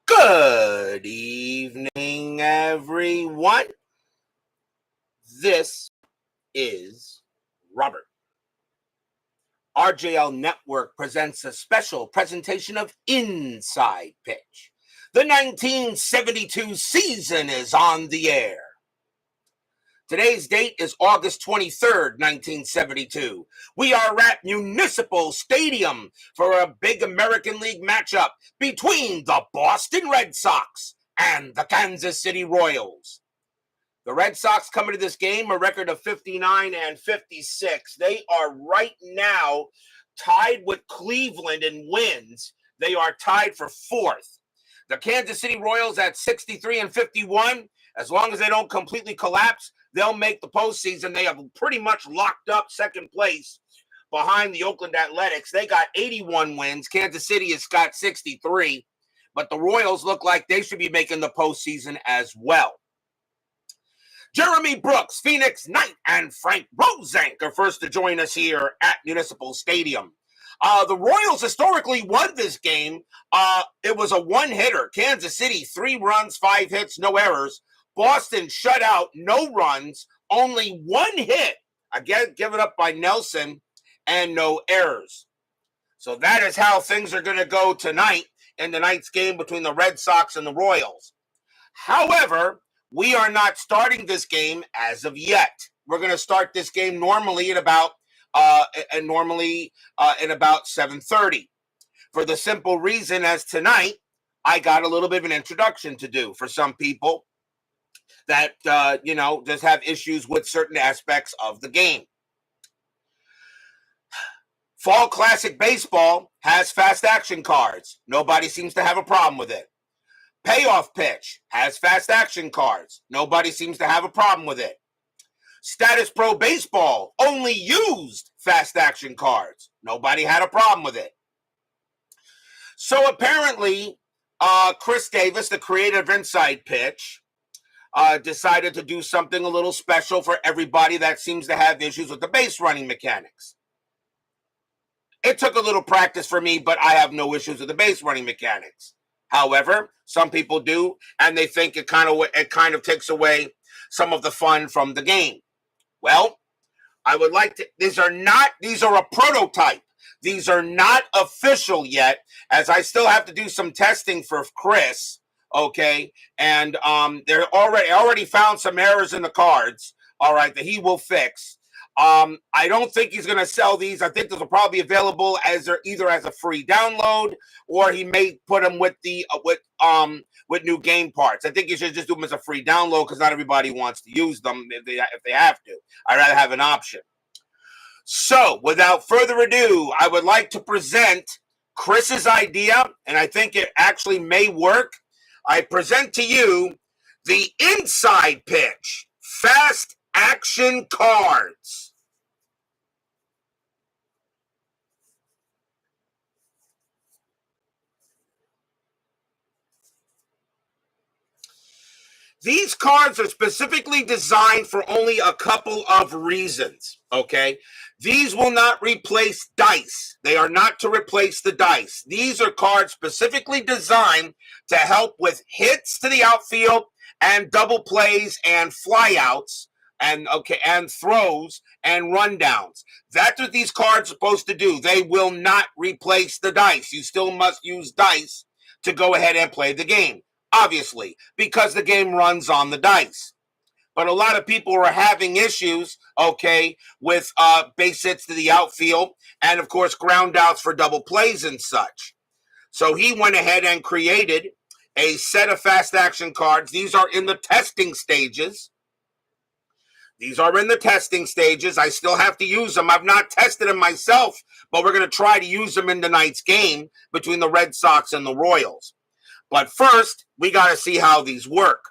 Good evening, everyone. This is Robert. RJL Network presents a special presentation of Inside Pitch. The 1972 season is on the air. Today's date is August 23rd, 1972. We are at Municipal Stadium for a big American League matchup between the Boston Red Sox and the Kansas City Royals. The Red Sox come into this game a record of 59 and 56. They are right now tied with Cleveland in wins. They are tied for fourth. The Kansas City Royals at 63 and 51. As long as they don't completely collapse, they'll make the postseason. They have pretty much locked up second place behind the Oakland Athletics. They got 81 wins. Kansas City has got 63. But the Royals look like they should be making the postseason as well. Jeremy Brooks, Phoenix Knight, and Frank Rosenk are first to join us here at Municipal Stadium. The Royals historically won this game. It was a one-hitter. Kansas City, 3 runs, 5 hits, no errors. Boston shut out, no runs, only 1 hit, again given up by Nelson, and no errors. So that is how things are going to go tonight in tonight's game between the Red Sox and the Royals. However, we are not starting this game as of yet. We're going to start this game normally at about 7:30, for the simple reason as tonight I got a little bit of an introduction to do for some people that, just have issues with certain aspects of the game. Fall Classic Baseball has fast action cards. Nobody seems to have a problem with it. Payoff Pitch has fast action cards. Nobody seems to have a problem with it. Status Pro Baseball only used fast action cards. Nobody had a problem with it. So apparently, Chris Davis, the creator of Inside Pitch, decided to do something a little special for everybody that seems to have issues with the base running mechanics. It took a little practice for me, but I have no issues with the base running mechanics. However, some people do, and they think it kind of takes away some of the fun from the game. Well, I would like to. These are a prototype. These are not official yet, as I still have to do some testing for Chris. Okay, and I already found some errors in the cards. All right, that he will fix. I don't think he's going to sell these. I think those will probably be available either as a free download, or he may put them with with new game parts. I think you should just do them as a free download because not everybody wants to use them if they have to. I'd rather have an option. So, without further ado, I would like to present Chris's idea, and I think it actually may work. I present to you the Inside Pitch Fast Action Cards. These cards are specifically designed for only a couple of reasons, okay? These will not replace dice. They are not to replace the dice. These are cards specifically designed to help with hits to the outfield and double plays and flyouts and throws and rundowns. That's what these cards are supposed to do. They will not replace the dice. You still must use dice to go ahead and play the game. Obviously, because the game runs on the dice. But a lot of people are having issues, with base hits to the outfield and, of course, ground outs for double plays and such. So he went ahead and created a set of fast action cards. These are in the testing stages. I still have to use them. I've not tested them myself, but we're going to try to use them in tonight's game between the Red Sox and the Royals. But first, we got to see how these work.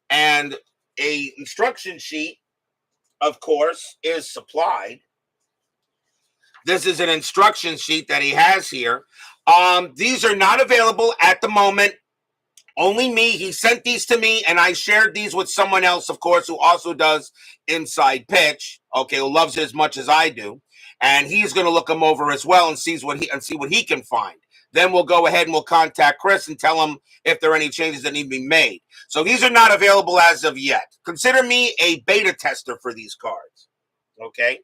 And a instruction sheet, of course, is supplied. This is an instruction sheet that he has here. These are not available at the moment Only me. He sent these to me, and I shared these with someone else, of course, who also does inside pitch. Okay, who loves it as much as I do, and he's going to look them over as well and see what he can find. Then we'll go ahead and we'll contact Chris and tell him if there are any changes that need to be made. So these are not available as of yet. Consider me a beta tester for these cards. Okay.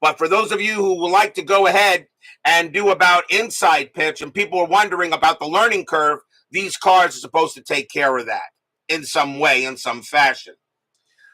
But for those of you who would like to go ahead and do about inside pitch, and people are wondering about the learning curve, these cards are supposed to take care of that in some way, in some fashion.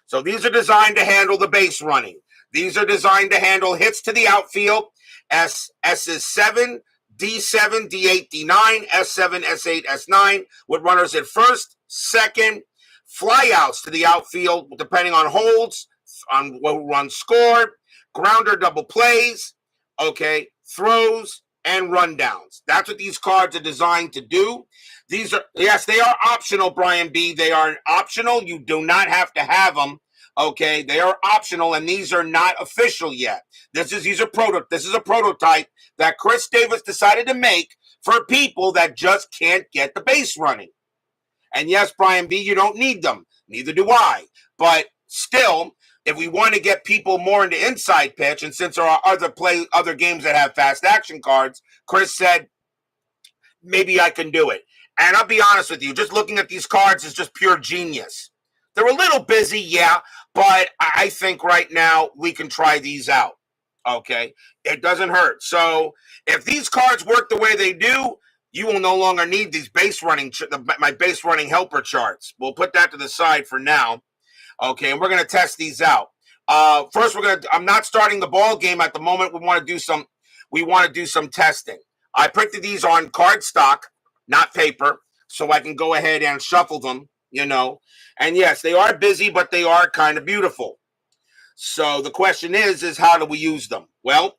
So these are designed to handle the base running. These are designed to handle hits to the outfield. S is 7, D7, D8, D9, S7, S8, S9, with runners at first, second, flyouts to the outfield, depending on holds, on what runs scored, grounder double plays, okay, throws, and rundowns. That's what these cards are designed to do. These are, yes, they are optional, Brian B. They are optional. You do not have to have them. Okay, they are optional, and these are not official yet. This is a prototype that Chris Davis decided to make for people that just can't get the base running. And yes, Brian B., you don't need them. Neither do I. But still, if we want to get people more into inside pitch, and since there are other games that have fast action cards, Chris said, maybe I can do it. And I'll be honest with you, just looking at these cards is just pure genius. They're a little busy, yeah, but I think right now we can try these out, okay? It doesn't hurt. So if these cards work the way they do, you will no longer need these my base running helper charts. We'll put that to the side for now, okay? And we're going to test these out. First, I'm not starting the ball game at the moment. We want to do some testing. I printed these on cardstock, not paper, so I can go ahead and shuffle them, you know. And yes, they are busy, but they are kind of beautiful. So the question is how do we use them? Well,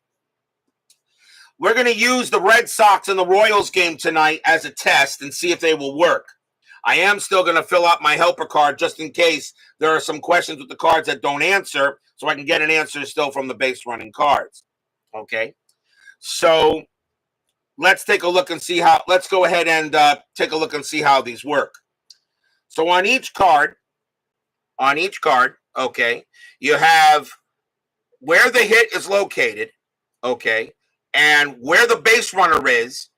we're going to use the Red Sox and the Royals game tonight as a test and see if they will work. I am still going to fill out my helper card just in case there are some questions with the cards that don't answer, so I can get an answer still from the base running cards. Okay? So let's take a look and see how, let's go ahead and take a look and see how these work. So on each card, okay, you have where the hit is located, okay, and where the base runner is,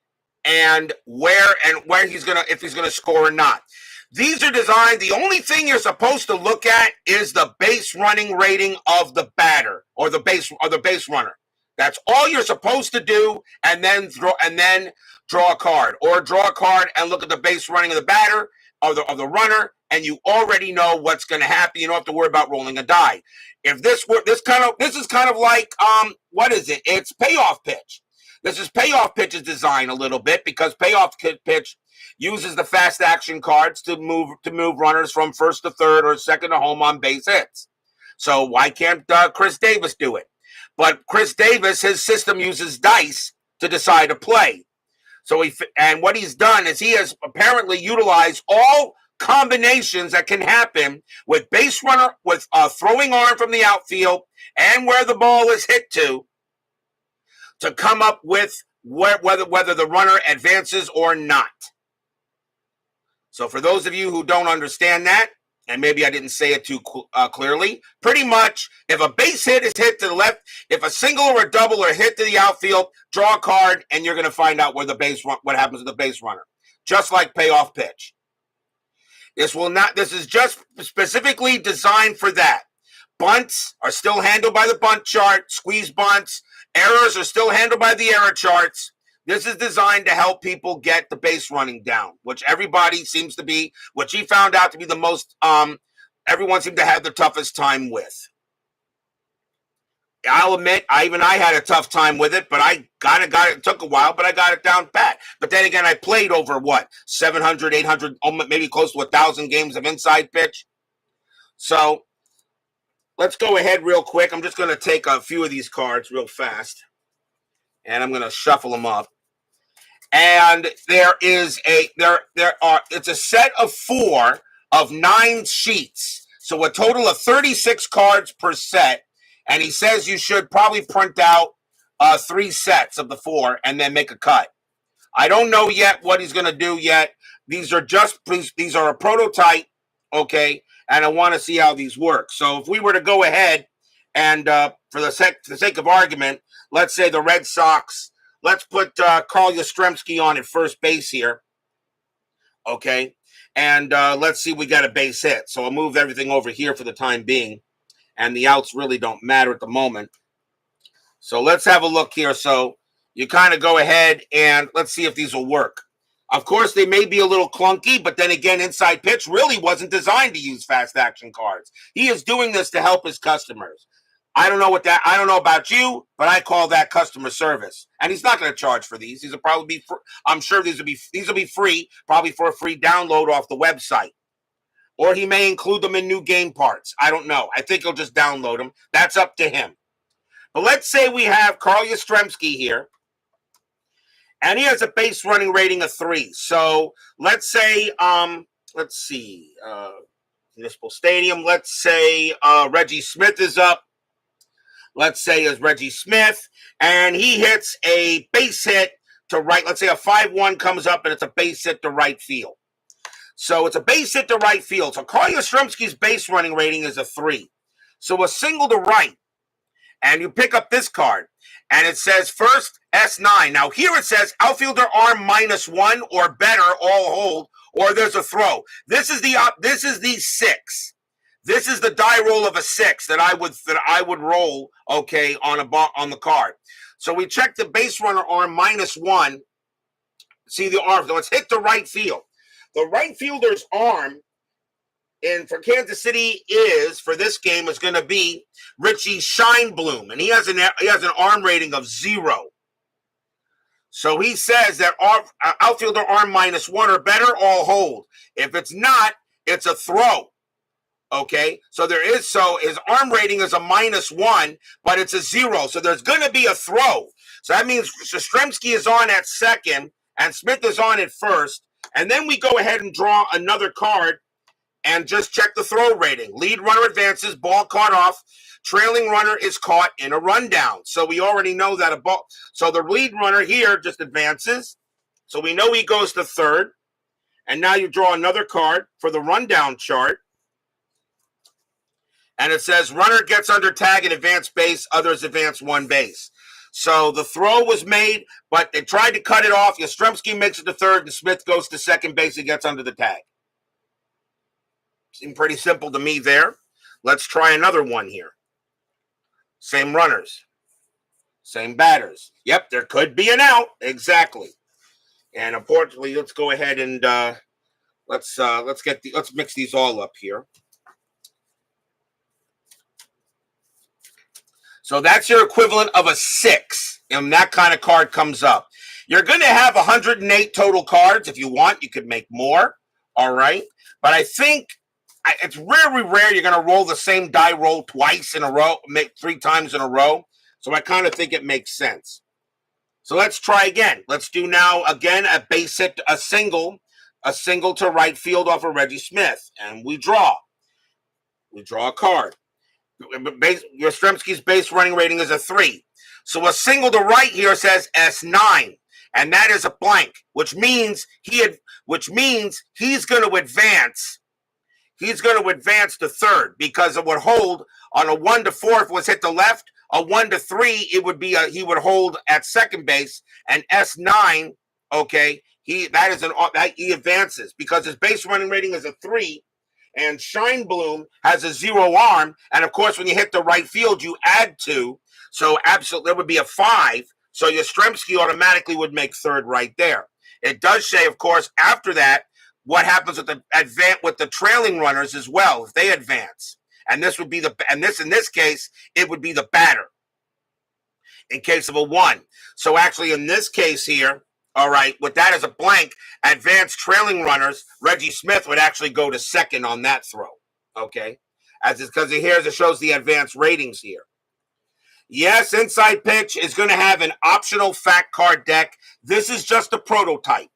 and where if he's gonna score or not. These are designed. The only thing you're supposed to look at is the base running rating of the batter or the base runner. That's all you're supposed to do, and then draw a card, or draw a card and look at the base running of the batter of the runner, and you already know what's going to happen. You don't have to worry about rolling a die. If this is kind of like what is it? It's payoff pitch. This is payoff pitch's design a little bit, because payoff pitch uses the fast action cards to move runners from first to third or second to home on base hits. So why can't Chris Davis do it? But Chris Davis, his system uses dice to decide a play. So what he's done is he has apparently utilized all combinations that can happen with base runner, with a throwing arm from the outfield, and where the ball is hit to come up with whether the runner advances or not. So for those of you who don't understand that, and maybe I didn't say it too clearly, pretty much if a base hit is hit to the left, if a single or a double are hit to the outfield, draw a card, and you're going to find out what happens to the base runner, just like payoff pitch. This is just specifically designed for that. Bunts are still handled by the bunt chart, squeeze bunts, errors are still handled by the error charts. This is designed to help people get the base running down, which he found out to be the most, everyone seemed to have the toughest time with. I'll admit, I had a tough time with it, but I got it. It took a while, but I got it down pat. But then again, I played over 700, 800, maybe close to 1,000 games of inside pitch. So let's go ahead real quick. I'm just going to take a few of these cards real fast, and I'm going to shuffle them up. And it's a set of 4 of 9 sheets. So a total of 36 cards per set. And he says you should probably print out 3 sets of the 4 and then make a cut. I don't know yet what he's going to do yet. These are a prototype, okay, and I want to see how these work. So if we were to go ahead and for the sake of argument, let's say the Red Sox, let's put Carl Yastrzemski on at first base here, okay, and let's see, we got a base hit. So I'll move everything over here for the time being, and the outs really don't matter at the moment. So let's have a look here. So you kind of go ahead and let's see if these will work. Of course, they may be a little clunky, but then again, Inside Pitch really wasn't designed to use fast action cards. He is doing this to help his customers. I don't know about you, but I call that customer service. And he's not going to charge for these. These will probably be I'm sure these will be free, probably for a free download off the website. Or he may include them in new game parts. I don't know. I think he'll just download them. That's up to him. But let's say we have Carl Yastrzemski here, and he has a base running rating of 3. So let's say, Municipal Stadium. Let's say Reggie Smith is up. Let's say is Reggie Smith, and he hits a base hit to right. Let's say a 5-1 comes up, and it's a base hit to right field. So it's a base hit to right field. So Carl Yastrzemski's base running rating is a 3. So a single to right. And you pick up this card, and it says first S9. Now here it says outfielder arm -1 or better, all hold, or there's a throw. This is the 6. This is the die roll of a 6 that I would roll, okay, on the card. So we check the base runner arm -1. See the arm. So it's hit to right field. The right fielder's arm for Kansas City for this game is going to be Richie Scheinblum, and he has an arm rating of 0. So he says that outfielder arm -1 or better, all hold. If it's not, it's a throw. Okay, so his arm rating is a -1, but it's a 0. So there's going to be a throw. So that means Yastrzemski is on at second and Smith is on at first. And then we go ahead and draw another card and just check the throw rating. Lead runner advances, ball caught off. Trailing runner is caught in a rundown. So we already know that so the lead runner here just advances. So we know he goes to third. And now you draw another card for the rundown chart. And it says runner gets under tag and advance base, others advance 1 base. So the throw was made, but they tried to cut it off. Yastrzemski makes it to third, and Smith goes to second base and gets under the tag. Seemed pretty simple to me there. Let's try another one here. Same runners. Same batters. Yep, there could be an out. Exactly. And unfortunately, let's go ahead and let's mix these all up here. So that's your equivalent of a 6, and that kind of card comes up. You're going to have 108 total cards. If you want, you could make more. All right. But I think it's very rare you're going to roll the same die roll twice in a row, make 3 times in a row. So I kind of think it makes sense. So let's try again. Let's do now again a base hit, a single to right field off of Reggie Smith, and we draw. We draw a card. Yastrzemski's base running rating is a 3. So a single to right here says S9, and that is a blank, which means he's going to advance. He's going to advance to third because it would hold on a 1 to 4 if it was hit to left. A 1 to 3, he would hold at second base, and S9. Okay, he advances because his base running rating is a 3. And Scheinblum has a 0 arm. And of course, when you hit the right field, you add 2. So absolutely, there would be a 5. So Yastrzemski automatically would make third right there. It does say, of course, after that, what happens with the trailing runners as well, if they advance. And this would be in this case, it would be the batter in case of a 1. So actually, in this case here, all right, with that as a blank, advanced trailing runners, Reggie Smith would actually go to second on that throw, okay? Because it shows the advanced ratings here. Yes, Inside Pitch is going to have an optional fact card deck. This is just a prototype.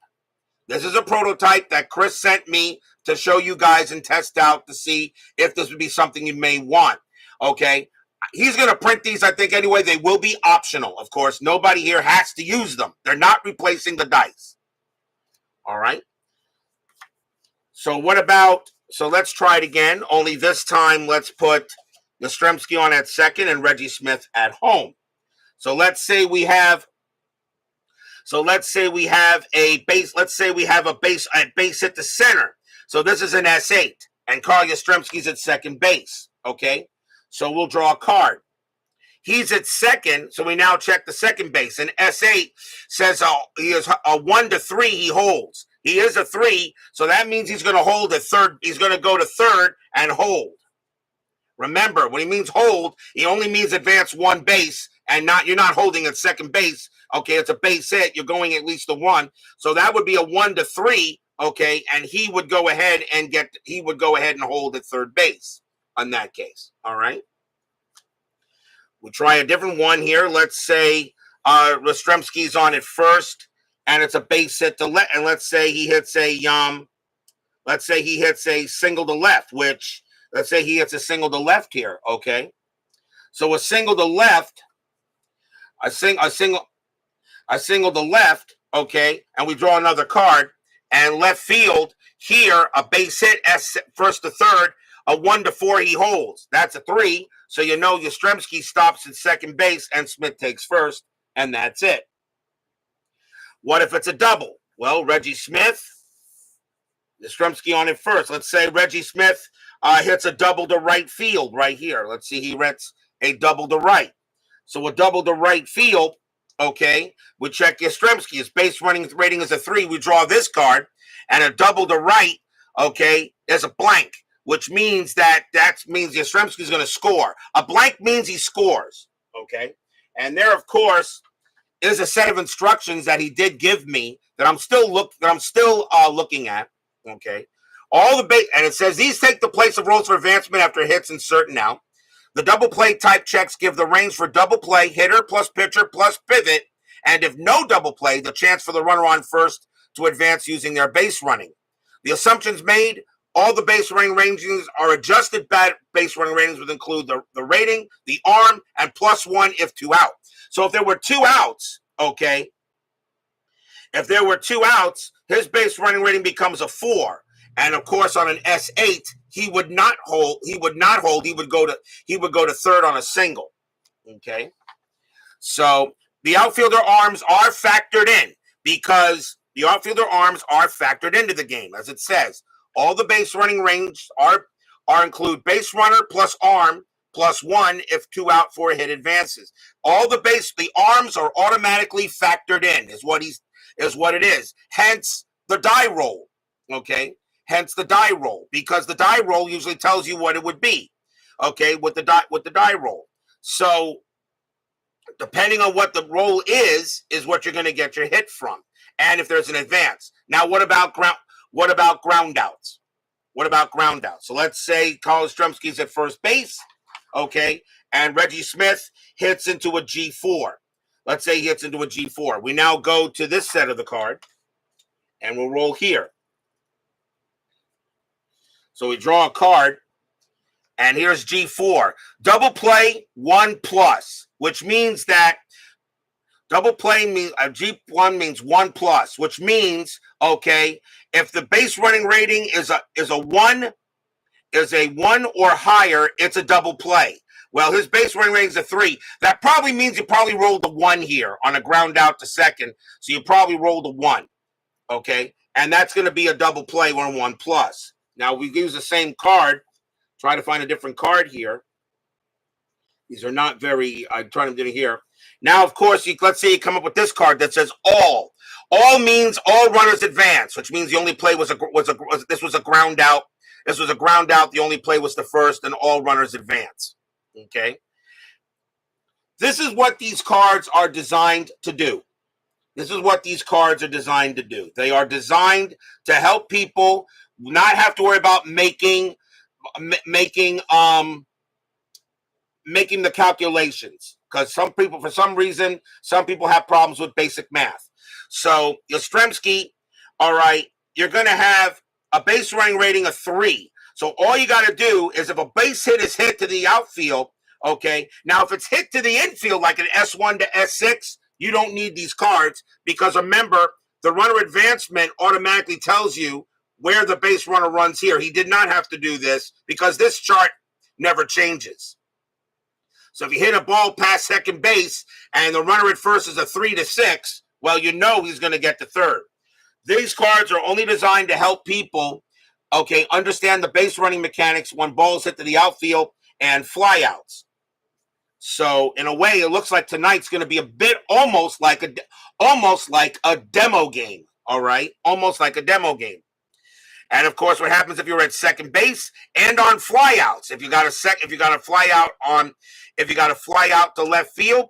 This is a prototype that Chris sent me to show you guys and test out to see if this would be something you may want, okay? He's going to print these, I think, anyway. They will be optional, of course. Nobody here has to use them. They're not replacing the dice. All right. So what about, so let's try it again. Only this time, let's put Yastrzemski on at second and Reggie Smith at home. So let's say we have a base. Let's say we have a base hit to center. So this is an S8, and Carl Yastrzemski's at second base. Okay, so we'll draw a card. He's at second, so we now check the second base. And S8 says he is a 1 to 3. He holds. He is a 3, so that means he's going to hold at third. He's going to go to third and hold. Remember, when he means hold, he only means advance one base, and you're not holding at second base. Okay, it's a base hit. You're going at least a 1. So that would be a 1 to 3, okay, and he would go ahead and hold at third base in that case. All right. We'll try a different one here. Let's say Yastrzemski's on at first, and it's a base hit to left, and let's say he hits a single to left, which let's say he hits a single to left here, okay? So a single to left, a single to left, okay, and we draw another card, and left field here, a base hit, first to third, a 1 to 4 he holds. That's a 3, so you know Yastrzemski stops at second base and Smith takes first, and that's it. What if it's a double? Well, Reggie Smith, Yastrzemski on it first. Let's say Reggie Smith hits a double to right field right here. Let's see, he hits a double to right. So a double to right field, okay, we check Yastrzemski. His base running rating is a 3. We draw this card, and a double to right, okay, is a blank, which means that means Yastrzemski is going to score. A blank means he scores, okay? And there, of course, is a set of instructions that he did give me that I'm still looking at, okay? And it says these take the place of rolls for advancement after hits insert now. The double play type checks give the range for double play, hitter plus pitcher plus pivot, and if no double play, the chance for the runner on first to advance using their base running. The assumptions made, all the base running ratings are adjusted. Base running ratings would include the rating, the arm, and +1 if 2 out. So if there were 2 outs, okay, his base running rating becomes a 4. And of course, on an S8, he would not hold. He would go to third on a single. Okay. So the outfielder arms are factored in because the outfielder arms are factored into the game, as it says. All the base running range are include base runner plus arm +1 if 2 out for a hit advances. The arms are automatically factored in, is what it is. Hence the die roll. Okay. Hence the die roll, because the die roll usually tells you what it would be, okay, with the die roll. So depending on what the roll is what you're going to get your hit from, and if there's an advance. Now, what about ground outs? So let's say Carl Yastrzemski's at first base, okay, and Reggie Smith hits into a G4. Let's say he hits into a G4. We now go to this set of the card, and we'll roll here. So we draw a card, and here's G4. Double play 1+, which means that double play means G1 means 1+, which means, okay, if the base running rating is a 1 or higher, it's a double play. Well, his base running rating is a 3. That probably means you probably rolled a 1 here on a ground out to second. So you probably rolled a 1, okay, and that's going to be a double play on 1+. Now, we use the same card. Try to find a different card here. These are not very, I'm trying to do it here. Now, of course, let's say you come up with this card that says all. All means all runners advance, which means the only play this was a ground out. This was a ground out. The only play was the first, and all runners advance. Okay? This is what these cards are designed to do. They are designed to help people not have to worry about making the calculations, because some people have problems with basic math. So Yastrzemski, all right, you're going to have a base running rating of 3. So all you got to do is, if a base hit is hit to the outfield, Okay. Now, if it's hit to the infield like an S1 to S6, you don't need these cards because remember, the runner advancement automatically tells you where the base runner runs here. He did not have to do this because this chart never changes. So if you hit a ball past second base and the runner at first is a 3 to 6, well, you know he's going to get to third. These cards are only designed to help people, okay, understand the base running mechanics when balls hit to the outfield and flyouts. So in a way, it looks like tonight's going to be a bit almost like a demo game. All right, almost like a demo game. And of course, what happens if you're at second base and on flyouts? If you got a fly out to left field,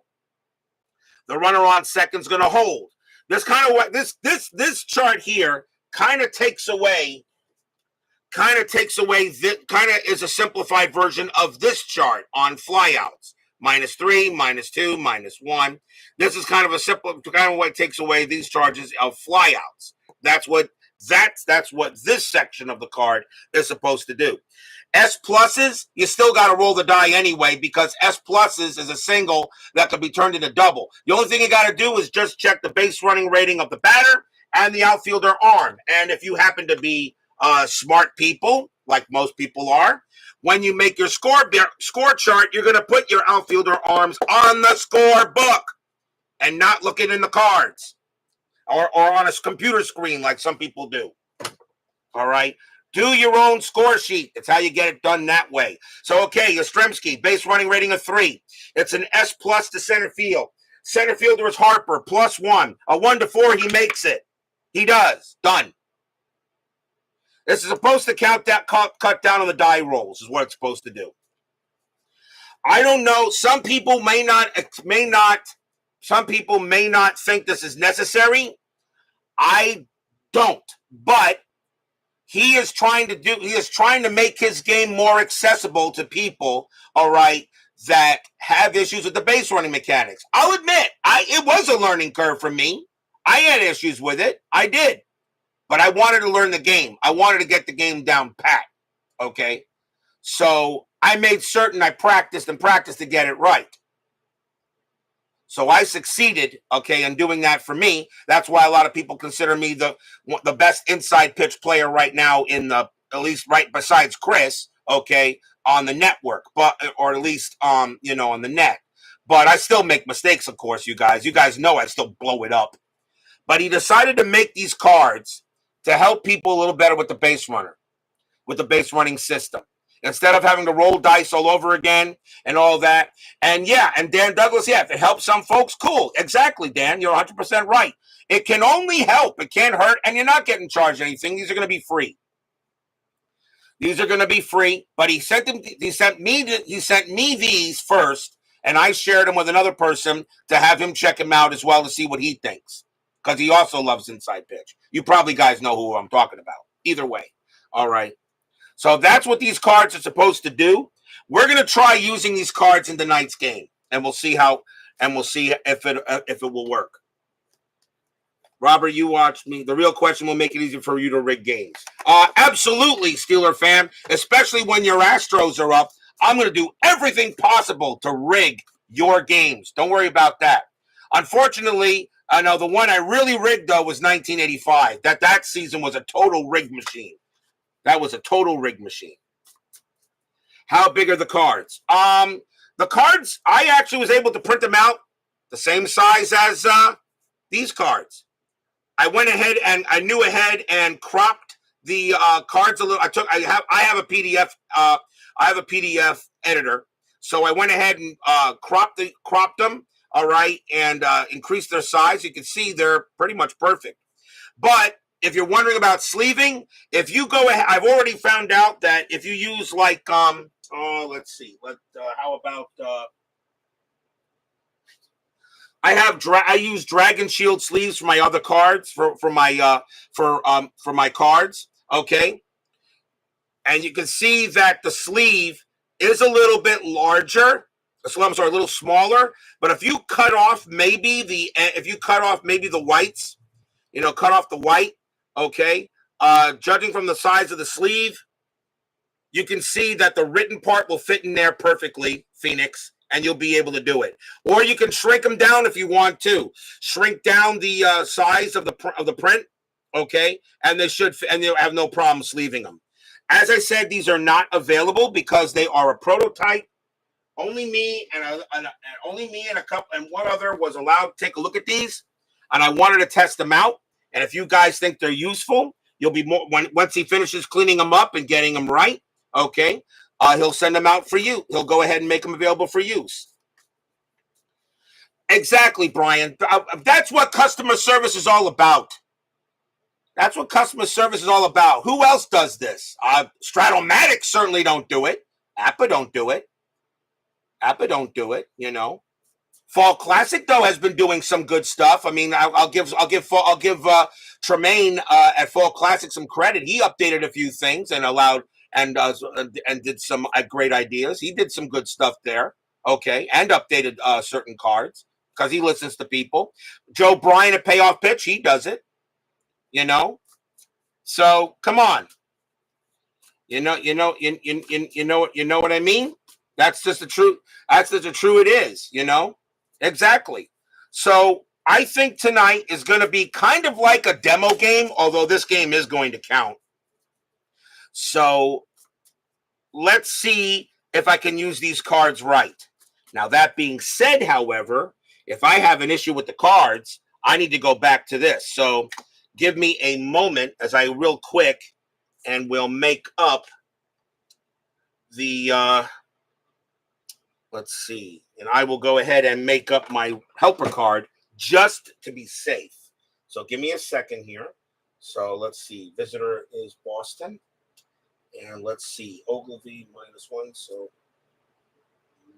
the runner on second's going to hold. This kind of what this chart here kind of takes away. Kind of is a simplified version of this chart on flyouts. -3, -2, -1. This is kind of a simple kind of what takes away these charges of flyouts. That's what this section of the card is supposed to do. S pluses, you still got to roll the die anyway because S pluses is a single that could be turned into double. The only thing you got to do is just check the base running rating of the batter and the outfielder arm. And if you happen to be smart people, like most people are, when you make your score chart, you're going to put your outfielder arms on the scorebook and not looking in the cards or on a computer screen like some people do. All right. Do your own score sheet. That's how you get it done that way. So, okay, Yastrzemski, base running rating of 3. It's an S plus to center field. Center fielder is Harper, +1. A 1 to 4, he makes it. He does. Done. This is supposed to cut down on the die rolls, is what it's supposed to do. I don't know. Some people may not think this is necessary. I don't. But he is trying to make his game more accessible to people, all right, that have issues with the base running mechanics. I'll admit, it was a learning curve for me. I had issues with it. I did. But I wanted to learn the game. I wanted to get the game down pat, okay? So I made certain I practiced to get it right. So I succeeded, okay, in doing that for me. That's why a lot of people consider me the best inside pitch player right now at least right besides Chris, okay, on the network, or at least on the net. But I still make mistakes, of course, you guys. You guys know I still blow it up. But he decided to make these cards to help people a little better with the base running system. Instead of having to roll dice all over again and all that. And Dan Douglas, if it helps some folks, cool. Exactly, Dan. You're 100% right. It can only help. It can't hurt. And you're not getting charged anything. These are going to be free. But he sent me these first, and I shared them with another person to have him check him out as well to see what he thinks. Because he also loves inside pitch. You probably guys know who I'm talking about. Either way. All right. So that's what these cards are supposed to do. We're going to try using these cards in tonight's game. And we'll see if it will work. Robert, you watched me. The real question will make it easier for you to rig games. Absolutely, Steeler fan. Especially when your Astros are up. I'm going to do everything possible to rig your games. Don't worry about that. Unfortunately, I know the one I really rigged, though, was 1985. That season was a total rig machine. That was a total rig machine. How big are the cards? The cards, I actually was able to print them out the same size as these cards. I went ahead and I knew ahead and cropped the cards a little. I have a PDF. I have a PDF editor, so I went ahead and cropped them. All right, and increase their size. You can see they're pretty much perfect. But if you're wondering about sleeving, if you go ahead, I've already found out that if you use like, let's see, how about, I use Dragon Shield sleeves for my other cards for my cards. Okay, and you can see that the sleeve is a little bit larger. I'm sorry, a little smaller. But if you cut off maybe the whites, cut off the white, okay. Judging from the size of the sleeve, you can see that the written part will fit in there perfectly, Phoenix, and you'll be able to do it. Or you can shrink them down if you want to. Shrink down the size of the print, okay? And and you'll have no problem sleeving them. As I said, these are not available because they are a prototype. Only me and a couple and one other was allowed to take a look at these, and I wanted to test them out. And if you guys think they're useful, you'll be more once he finishes cleaning them up and getting them right. Okay, he'll send them out for you. He'll go ahead and make them available for use. Exactly, Brian. That's what customer service is all about. That's what customer service is all about. Who else does this? Stratomatic certainly don't do it. Appa don't do it. You know. Fall Classic though has been doing some good stuff. I mean, I'll give Tremaine at Fall Classic some credit. He updated a few things and allowed and did some great ideas. He did some good stuff there. Okay, and updated certain cards because he listens to people. Joe Bryan at Payoff Pitch, he does it. You know, so come on. You know what I mean. That's just the truth. That's just the true it is. You know. Exactly. So I think tonight is going to be kind of like a demo game, although this game is going to count. So let's see if I can use these cards right. Now, that being said, however, if I have an issue with the cards, I need to go back to this. So give me a moment as I real quick and we'll make up the let's see. And I will go ahead and make up my helper card just to be safe. So give me a second here. So let's see. Visitor is Boston. And let's see. Ogilvy -1. So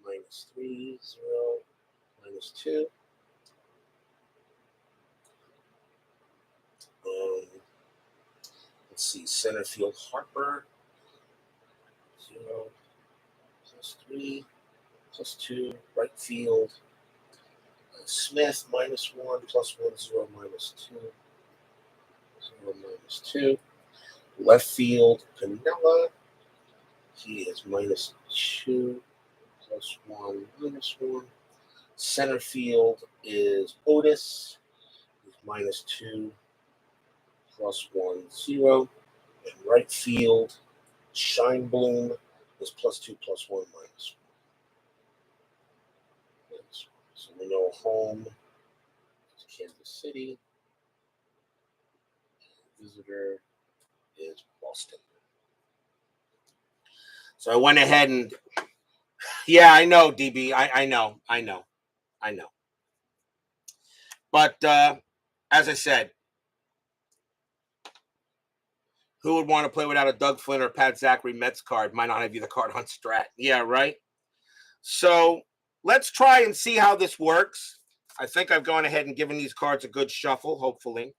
-3, 0, -2. Let's see. Center field Harper. 0, +3. +2, right field, Smith -1, +1, 0, -2, 0, -2. Left field, Pinella, he is -2, +1, -1. Center field is Otis, he's -2, +1, 0. And right field, Scheinblum is +2, +1, -1. So we know home is Kansas City. Visitor is Boston. So I went ahead and, yeah, I know, DB. I know. But as I said, who would want to play without a Doug Flynn or Pat Zachary Mets card? Might not have you the card on Strat. Yeah, right? So let's try and see how this works. I think I've gone ahead and given these cards a good shuffle, hopefully.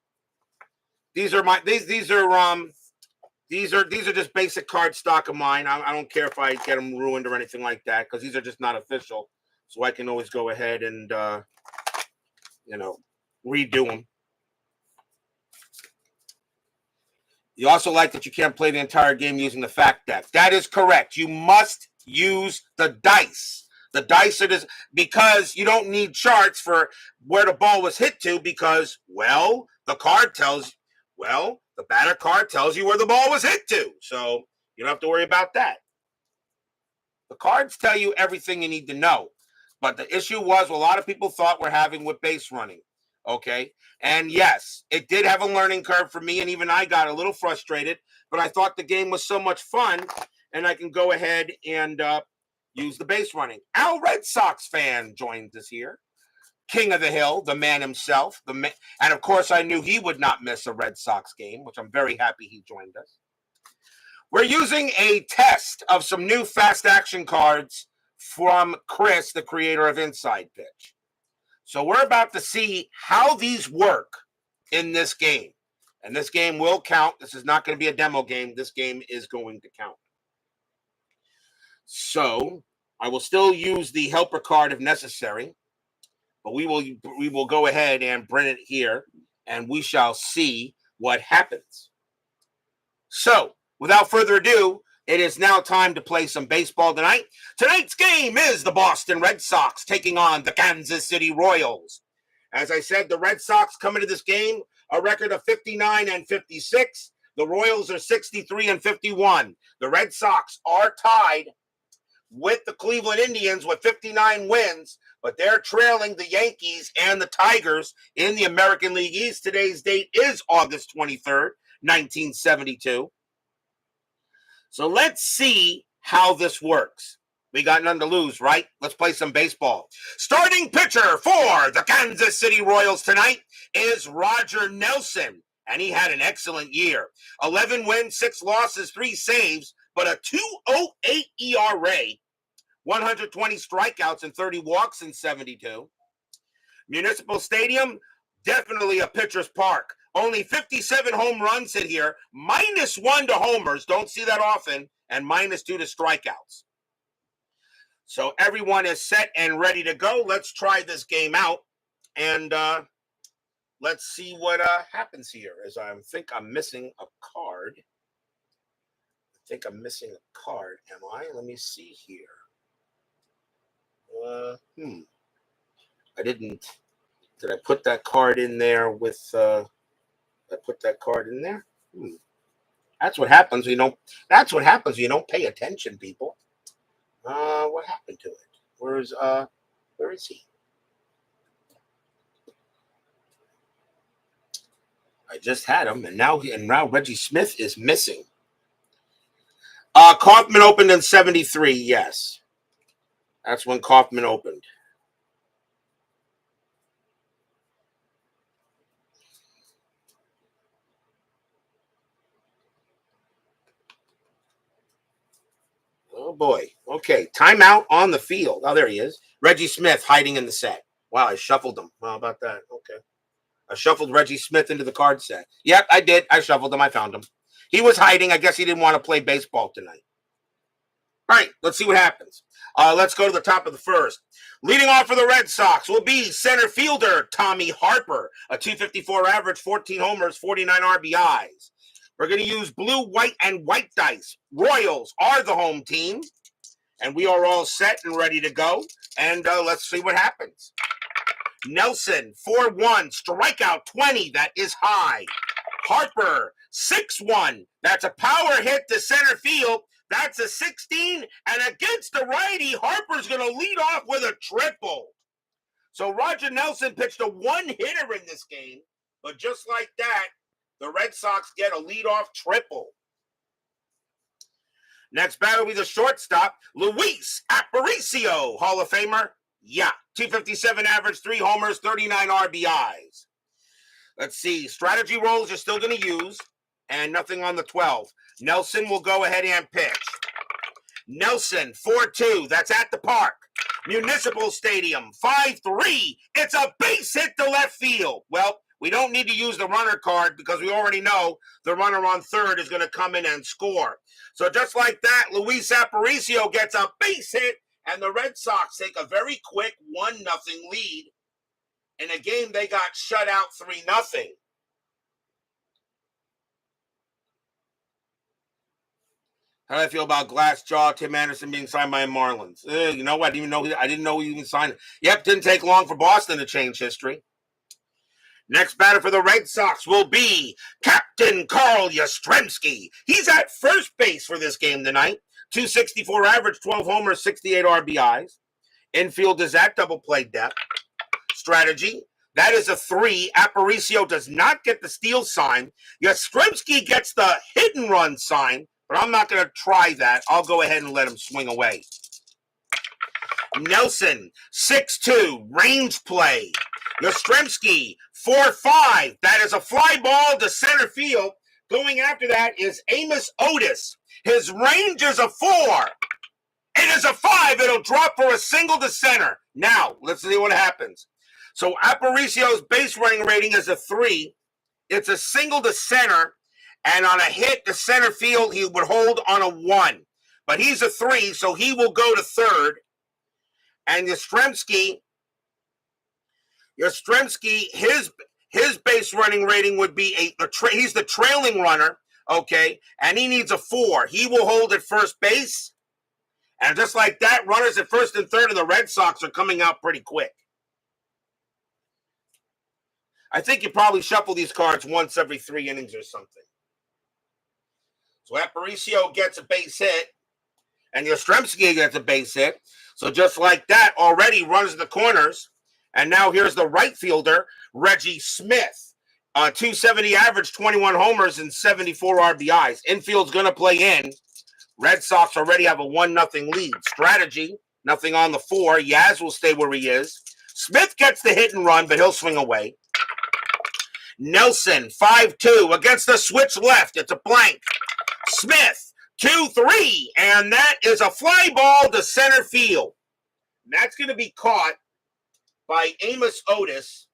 These are just basic card stock of mine. I don't care if I get them ruined or anything like that because these are just not official. So I can always go ahead and redo them. You also like that you can't play the entire game using the fact deck. That is correct. You must use the dice. The dice are just because you don't need charts for where the ball was hit to because, well, the batter card tells you where the ball was hit to. So you don't have to worry about that. The cards tell you everything you need to know. But the issue was a lot of people thought we're having with base running. Okay. And yes, it did have a learning curve for me. And even I got a little frustrated. But I thought the game was so much fun. And I can go ahead and use the base running. Al Red Sox fan joins us here. King of the Hill, the man himself. And of course, I knew he would not miss a Red Sox game, which I'm very happy he joined us. We're using a test of some new fast action cards from Chris, the creator of Inside Pitch. So we're about to see how these work in this game. And this game will count. This is not going to be a demo game. This game is going to count. So I will still use the helper card if necessary. But we will go ahead and print it here, and we shall see what happens. So, without further ado, It is now time to play some baseball tonight. Tonight's game is the Boston Red Sox taking on the Kansas City Royals. As I said, the Red Sox come into this game a record of 59-56. The Royals are 63-51. The Red Sox are tied with the Cleveland Indians with 59 wins, but they're trailing the Yankees and the Tigers in the American League East. Today's date is August 23rd, 1972. So let's see how this works. We got none to lose, right? Let's play some baseball. Starting pitcher for the Kansas City Royals tonight is Roger Nelson, and he had an excellent year. 11 wins, 6 losses, 3 saves, but a 2.08 ERA, 120 strikeouts and 30 walks in 72. Municipal Stadium, definitely a pitcher's park. Only 57 home runs hit here, -1 to homers, don't see that often, and -2 to strikeouts. So everyone is set and ready to go. Let's try this game out, and let's see what happens here. As I think I'm missing a card. Am I? Let me see here. I didn't. Did I put that card in there with? I put that card in there. That's what happens. That's what happens. You don't pay attention, people. What happened to it? Where is he? I just had him, and now Reggie Smith is missing. Kaufman opened in 73. Yes, that's when Kaufman opened. Oh, boy. Okay, timeout on the field. Oh, there he is. Reggie Smith hiding in the set. Wow, I shuffled him. How about that? Okay. I shuffled Reggie Smith into the card set. Yep, I did. I shuffled him. I found him. He was hiding. I guess he didn't want to play baseball tonight. All right, let's see what happens. Let's go to the top of the first. Leading off for the Red Sox will be center fielder Tommy Harper, a .254 average, 14 homers, 49 RBIs. We're going to use blue, white, and white dice. Royals are the home team, and we are all set and ready to go. And let's see what happens. Nelson, 4-1, strikeout 20, that is high. Harper, 6-1, that's a power hit to center field. That's a 16, and against the righty, Harper's going to lead off with a triple. So Roger Nelson pitched a one-hitter in this game, but just like that, the Red Sox get a leadoff triple. Next batter will be the shortstop, Luis Aparicio, Hall of Famer. Yeah, .257 average, 3 homers, 39 RBIs. Let's see, strategy rolls you're still going to use, and nothing on the 12. Nelson will go ahead and pitch. Nelson, 4-2, that's at the park. Municipal Stadium, 5-3, it's a base hit to left field. Well, we don't need to use the runner card because we already know the runner on third is going to come in and score. So just like that, Luis Aparicio gets a base hit, and the Red Sox take a very quick 1-0 lead in a game they got shut out 3-0. How do I feel about Glassjaw, Tim Anderson being signed by the Marlins? You know what? I didn't know he even signed it. Yep, didn't take long for Boston to change history. Next batter for the Red Sox will be Captain Carl Yastrzemski. He's at first base for this game tonight. .264 average, 12 homers, 68 RBIs. Infield is at double play depth. Strategy, that is a 3. Aparicio does not get the steal sign. Yastrzemski gets the hit and run sign, but I'm not going to try that. I'll go ahead and let him swing away. Nelson, 6-2, range play. Yastrzemski, 4-5. That is a fly ball to center field. Going after that is Amos Otis. His range is a 4. It is a 5. It'll drop for a single to center. Now, let's see what happens. So Aparicio's base running rating is a 3. It's a single to center. And on a hit to center field, he would hold on a 1. But he's a 3, so he will go to third. And Yastrzemski, his base running rating would be he's the trailing runner, okay, and he needs a 4. He will hold at first base, and just like that, runners at first and third, and the Red Sox are coming out pretty quick. I think you probably shuffle these cards once every 3 innings or something. So Aparicio gets a base hit, and Yastrzemski gets a base hit. So just like that, already runs the corners. And now here's the right fielder, Reggie Smith. 270 average, 21 homers, and 74 RBIs. Infield's going to play in. Red Sox already have a 1-0 lead. Strategy, nothing on the 4. Yaz will stay where he is. Smith gets the hit and run, but he'll swing away. Nelson, 5-2 against the switch left. It's a blank. Smith, 2-3, and that is a fly ball to center field. And that's going to be caught by Amos Otis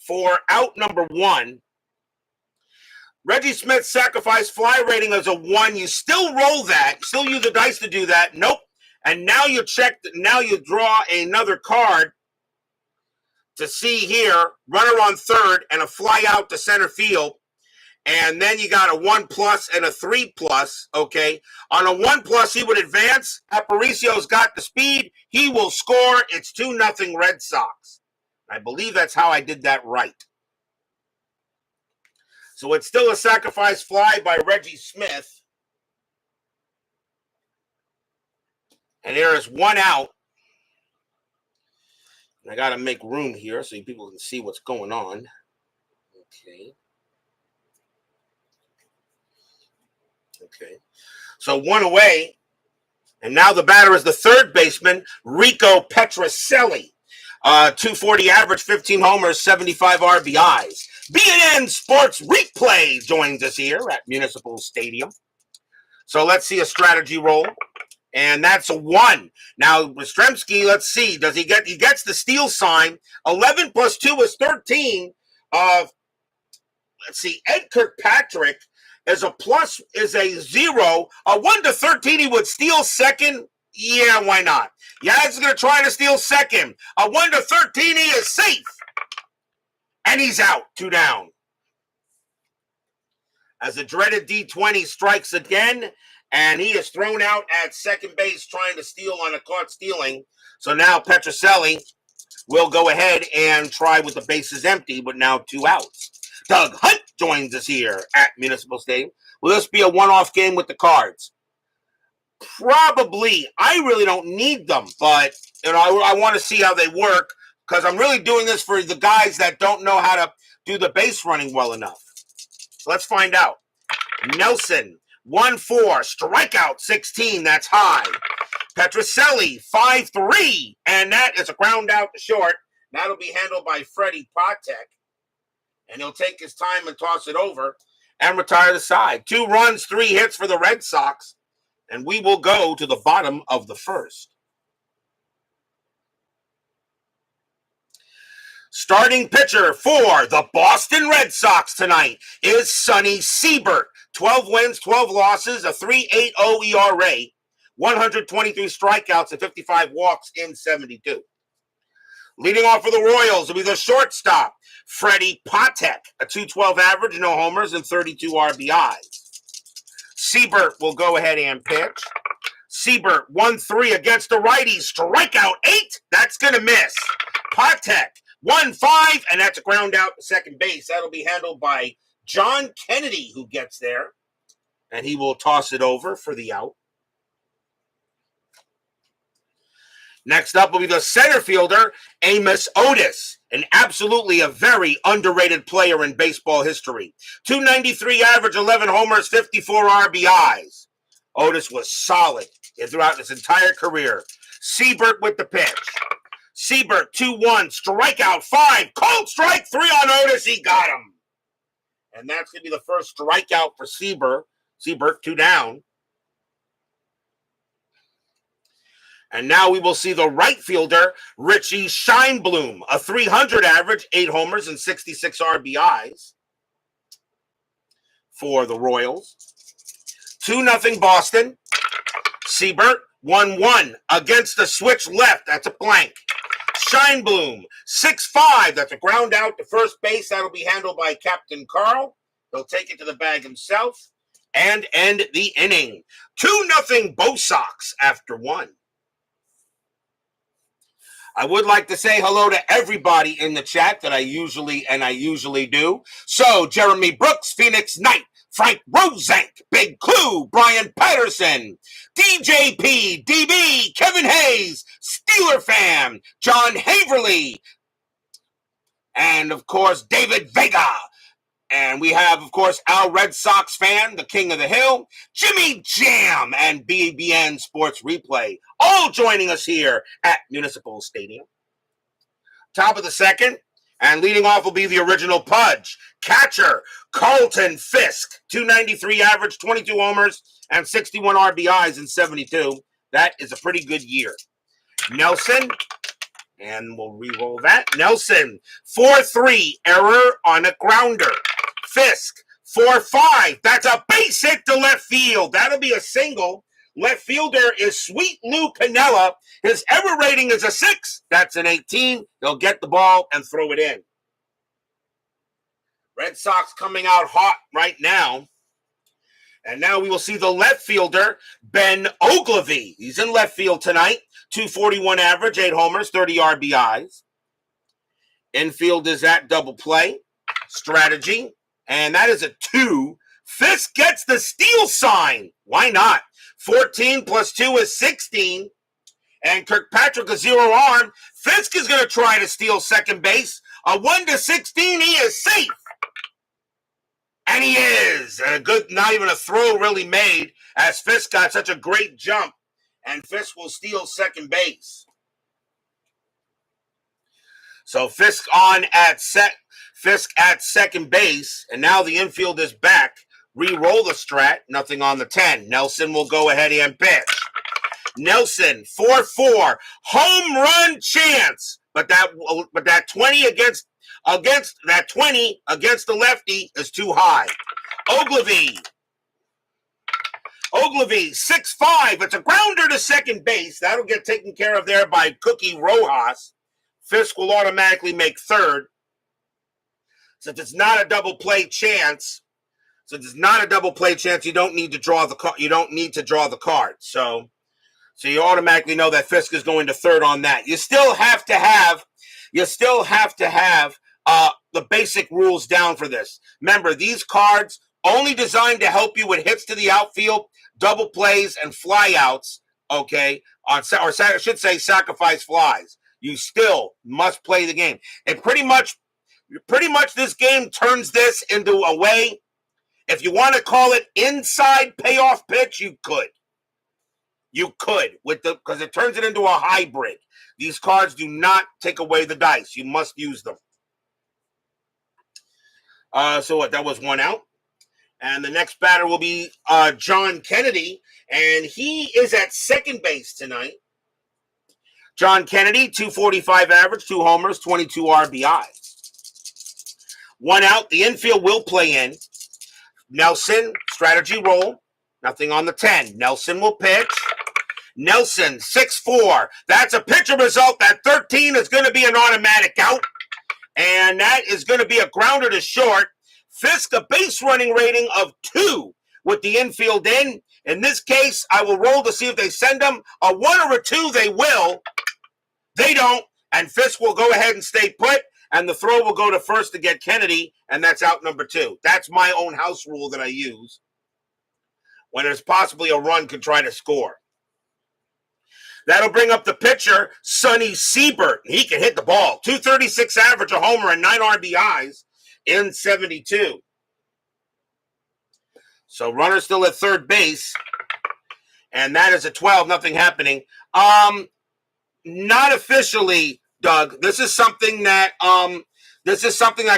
for out number 1. Reggie Smith's sacrifice fly rating is a 1. You still roll that. You still use the dice to do that. Nope. And now you check. Now you draw another card to see here. Runner on third and a fly out to center field. And then you got a 1+ and a 3+. Okay. On a 1+, he would advance. Aparicio's got the speed. He will score. It's 2-0 Red Sox. I believe that's how I did that right. So it's still a sacrifice fly by Reggie Smith. And there is 1 out. And I got to make room here so people can see what's going on. Okay. Okay. So 1 away. And now the batter is the third baseman, Rico Petrocelli. 240 average, 15 homers, 75 RBIs. BNN Sports Replay joins us here at Municipal Stadium. So let's see a strategy roll. And that's a 1. Now, Yastrzemski, let's see. Does he gets the steal sign. 11 + 2 is 13. Let's see. Ed Kirkpatrick is a 0. A 1 to 13, he would steal second. Yeah, why not? Yaz is going to try to steal second. A 1 to 13, he is safe. And he's out. 2 down. As the dreaded D20 strikes again, and he is thrown out at second base trying to steal on a caught stealing. So now Petrocelli will go ahead and try with the bases empty, but now 2 outs. Doug Hunt joins us here at Municipal Stadium. Will this be a one-off game with the Cards? Probably. I really don't need them, but I want to see how they work because I'm really doing this for the guys that don't know how to do the base running well enough. So let's find out. Nelson, 1-4, strikeout 16, that's high. Petrocelli, 5-3, and that is a ground out to short. That'll be handled by Freddie Patek, and he'll take his time and toss it over and retire the side. 2 runs, 3 hits for the Red Sox. And we will go to the bottom of the first. Starting pitcher for the Boston Red Sox tonight is Sonny Siebert. 12 wins, 12 losses, a 3.80 ERA, 123 strikeouts, and 55 walks in 72. Leading off for the Royals will be the shortstop, Freddie Patek, a 212 average, no homers, and 32 RBIs. Siebert will go ahead and pitch. Siebert, 1-3 against the righty. Strikeout 8. That's going to miss. Patek, 1-5, and that's a ground out to second base. That'll be handled by John Kennedy, who gets there. And he will toss it over for the out. Next up will be the center fielder, Amos Otis, and absolutely a very underrated player in baseball history. 293 average, 11 homers, 54 RBIs. Otis was solid throughout his entire career. Siebert with the pitch. Siebert, 2-1, strikeout 5, cold strike 3 on Otis. He got him. And that's going to be the first strikeout for Siebert. Siebert, 2 down. And now we will see the right fielder, Richie Scheinblum, a 300 average, 8 homers, and 66 RBIs for the Royals. 2-0 Boston. Siebert, 1-1 against the switch left. That's a blank. Scheinblum, 6-5. That's a ground out to first base. That'll be handled by Captain Carl. He'll take it to the bag himself and end the inning. 2-0 Bo Sox after 1. I would like to say hello to everybody in the chat that I usually do. So, Jeremy Brooks, Phoenix Knight, Frank Rosenk, Big Clue, Brian Patterson, DJP, DB, Kevin Hayes, Steeler Fam, John Haverly, and, of course, David Vega. And we have, of course, Al Red Sox fan, the King of the Hill, Jimmy Jam, and BBN Sports Replay, all joining us here at Municipal Stadium. Top of the second, and leading off will be the original Pudge. Catcher, Carlton Fisk, 293 average, 22 homers, and 61 RBIs in 72. That is a pretty good year. Nelson, and we'll re-roll that. Nelson, 4-3, error on a grounder. Fisk, 4-5. That's a base hit to left field. That'll be a single. Left fielder is Sweet Lou Canella. His error rating is a 6. That's an 18. He'll get the ball and throw it in. Red Sox coming out hot right now. And now we will see the left fielder, Ben Ogilvy. He's in left field tonight. 241 average, 8 homers, 30 RBIs. Infield is at double play. Strategy. And that is a 2. Fisk gets the steal sign. Why not? 14 plus 2 is 16. And Kirkpatrick a 0 arm. Fisk is going to try to steal second base. A 1-16, he is safe. And he is. And a good, not even a throw really made, as Fisk got such a great jump. And Fisk will steal second base. So Fisk at second base, and now the infield is back. Re-roll the strat, nothing on the 10. Nelson will go ahead and pitch. Nelson, 4-4, home run chance, but that 20 against that 20 against the lefty is too high. Ogilvy, 6-5. It's a grounder to second base. That'll get taken care of there by Cookie Rojas. Fisk will automatically make third. Since it's not a double play chance, you don't need to draw the card. You don't need to draw the card. So you automatically know that Fisk is going to third on that. You still have to have the basic rules down for this. Remember, these cards only designed to help you with hits to the outfield, double plays, and flyouts. Okay, I should say sacrifice flies. You still must play the game. And pretty much this game turns this into a way. If you want to call it inside payoff pitch, you could. Because it turns it into a hybrid. These cards do not take away the dice. You must use them. That was 1 out. And the next batter will be John Kennedy. And he is at second base tonight. John Kennedy, 245 average, 2 homers, 22 RBIs. 1 out. The infield will play in. Nelson, strategy roll. Nothing on the 10. Nelson will pitch. Nelson, 6-4. That's a pitcher result. That 13 is going to be an automatic out. And that is going to be a grounder to short. Fisk, a base running rating of 2 with the infield in. In this case, I will roll to see if they send them a 1 or a 2. They will. They don't. And Fisk will go ahead and stay put. And the throw will go to first to get Kennedy. And that's out number 2. That's my own house rule that I use when there's possibly a run could try to score. That'll bring up the pitcher, Sonny Siebert. He can hit the ball. 236 average, a homer, and 9 RBIs in 72. So runner still at third base. And that is a 12, nothing happening. Not officially, Doug. This is something that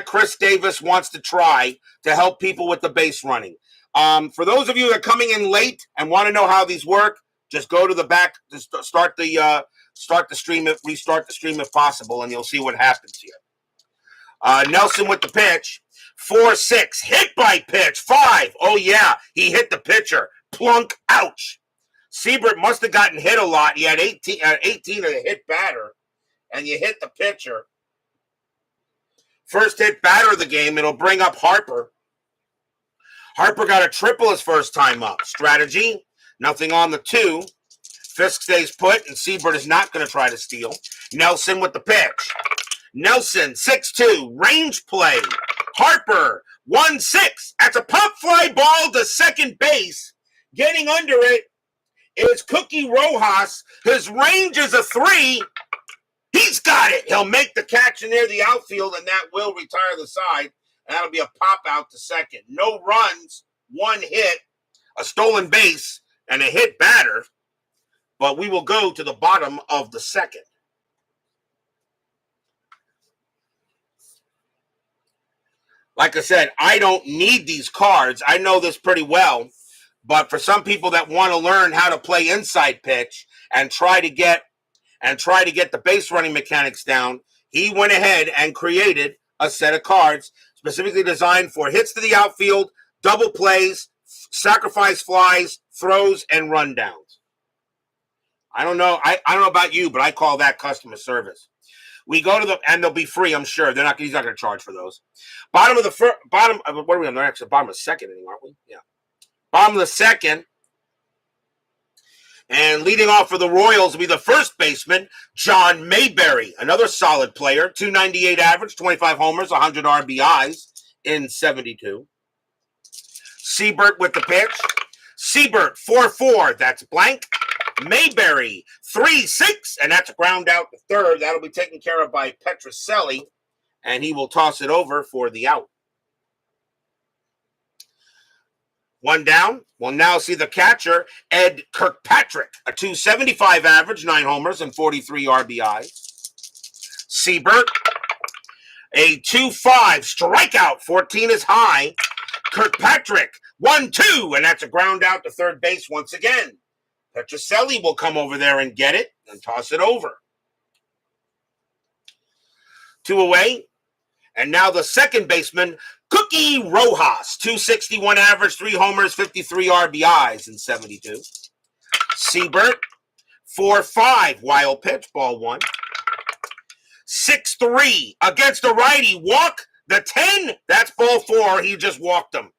Chris Davis wants to try to help people with the base running. For those of you that are coming in late and want to know how these work, just go to the back to start the stream, restart the stream if possible, and you'll see what happens here. Nelson with the pitch. 4-6. Hit by pitch. 5. Oh, yeah. He hit the pitcher. Plunk. Ouch. Siebert must have gotten hit a lot. He had 18 of the hit batter, and you hit the pitcher. First hit batter of the game. It'll bring up Harper. Harper got a triple his first time up. Strategy, nothing on the 2. Fisk stays put, and Siebert is not going to try to steal. Nelson with the pitch. Nelson, 6-2, range play. Harper, 1-6. That's a pop fly ball to second base. Getting under it is Cookie Rojas. His range is a 3. He's got it. He'll make the catch near the outfield, and that will retire the side. And that'll be a pop out to second. No runs, 1 hit, a stolen base, and a hit batter. But we will go to the bottom of the second. Like I said, I don't need these cards. I know this pretty well. But for some people that want to learn how to play inside pitch and try to get the base running mechanics down, he went ahead and created a set of cards specifically designed for hits to the outfield, double plays, sacrifice flies, throws, and rundowns. I don't know. I don't know about you, but I call that customer service. We go to and they'll be free, I'm sure. He's not going to charge for those. Bottom of the first, what are we on? Actually, bottom of the second inning, aren't we? Yeah. Bottom of the second. And leading off for the Royals will be the first baseman, John Mayberry, another solid player, 298 average, 25 homers, 100 RBIs in 72. Siebert with the pitch. Siebert, 4-4, that's blank. Mayberry, 3-6, and that's a ground out to third. That'll be taken care of by Petrocelli, and he will toss it over for the out. One down. We'll now see the catcher, Ed Kirkpatrick, a 275 average, 9 homers, and 43 RBIs. Siebert, a 2-5 strikeout, 14 is high. Kirkpatrick, 1-2, and that's a ground out to third base once again. Petrocelli will come over there and get it and toss it over. 2 away. And now the second baseman, Cookie Rojas, 261 average, 3 homers, 53 RBIs in 72. Siebert, 4-5, wild pitch, ball 1. 6-3 against the righty, walk the 10, that's ball 4, he just walked him.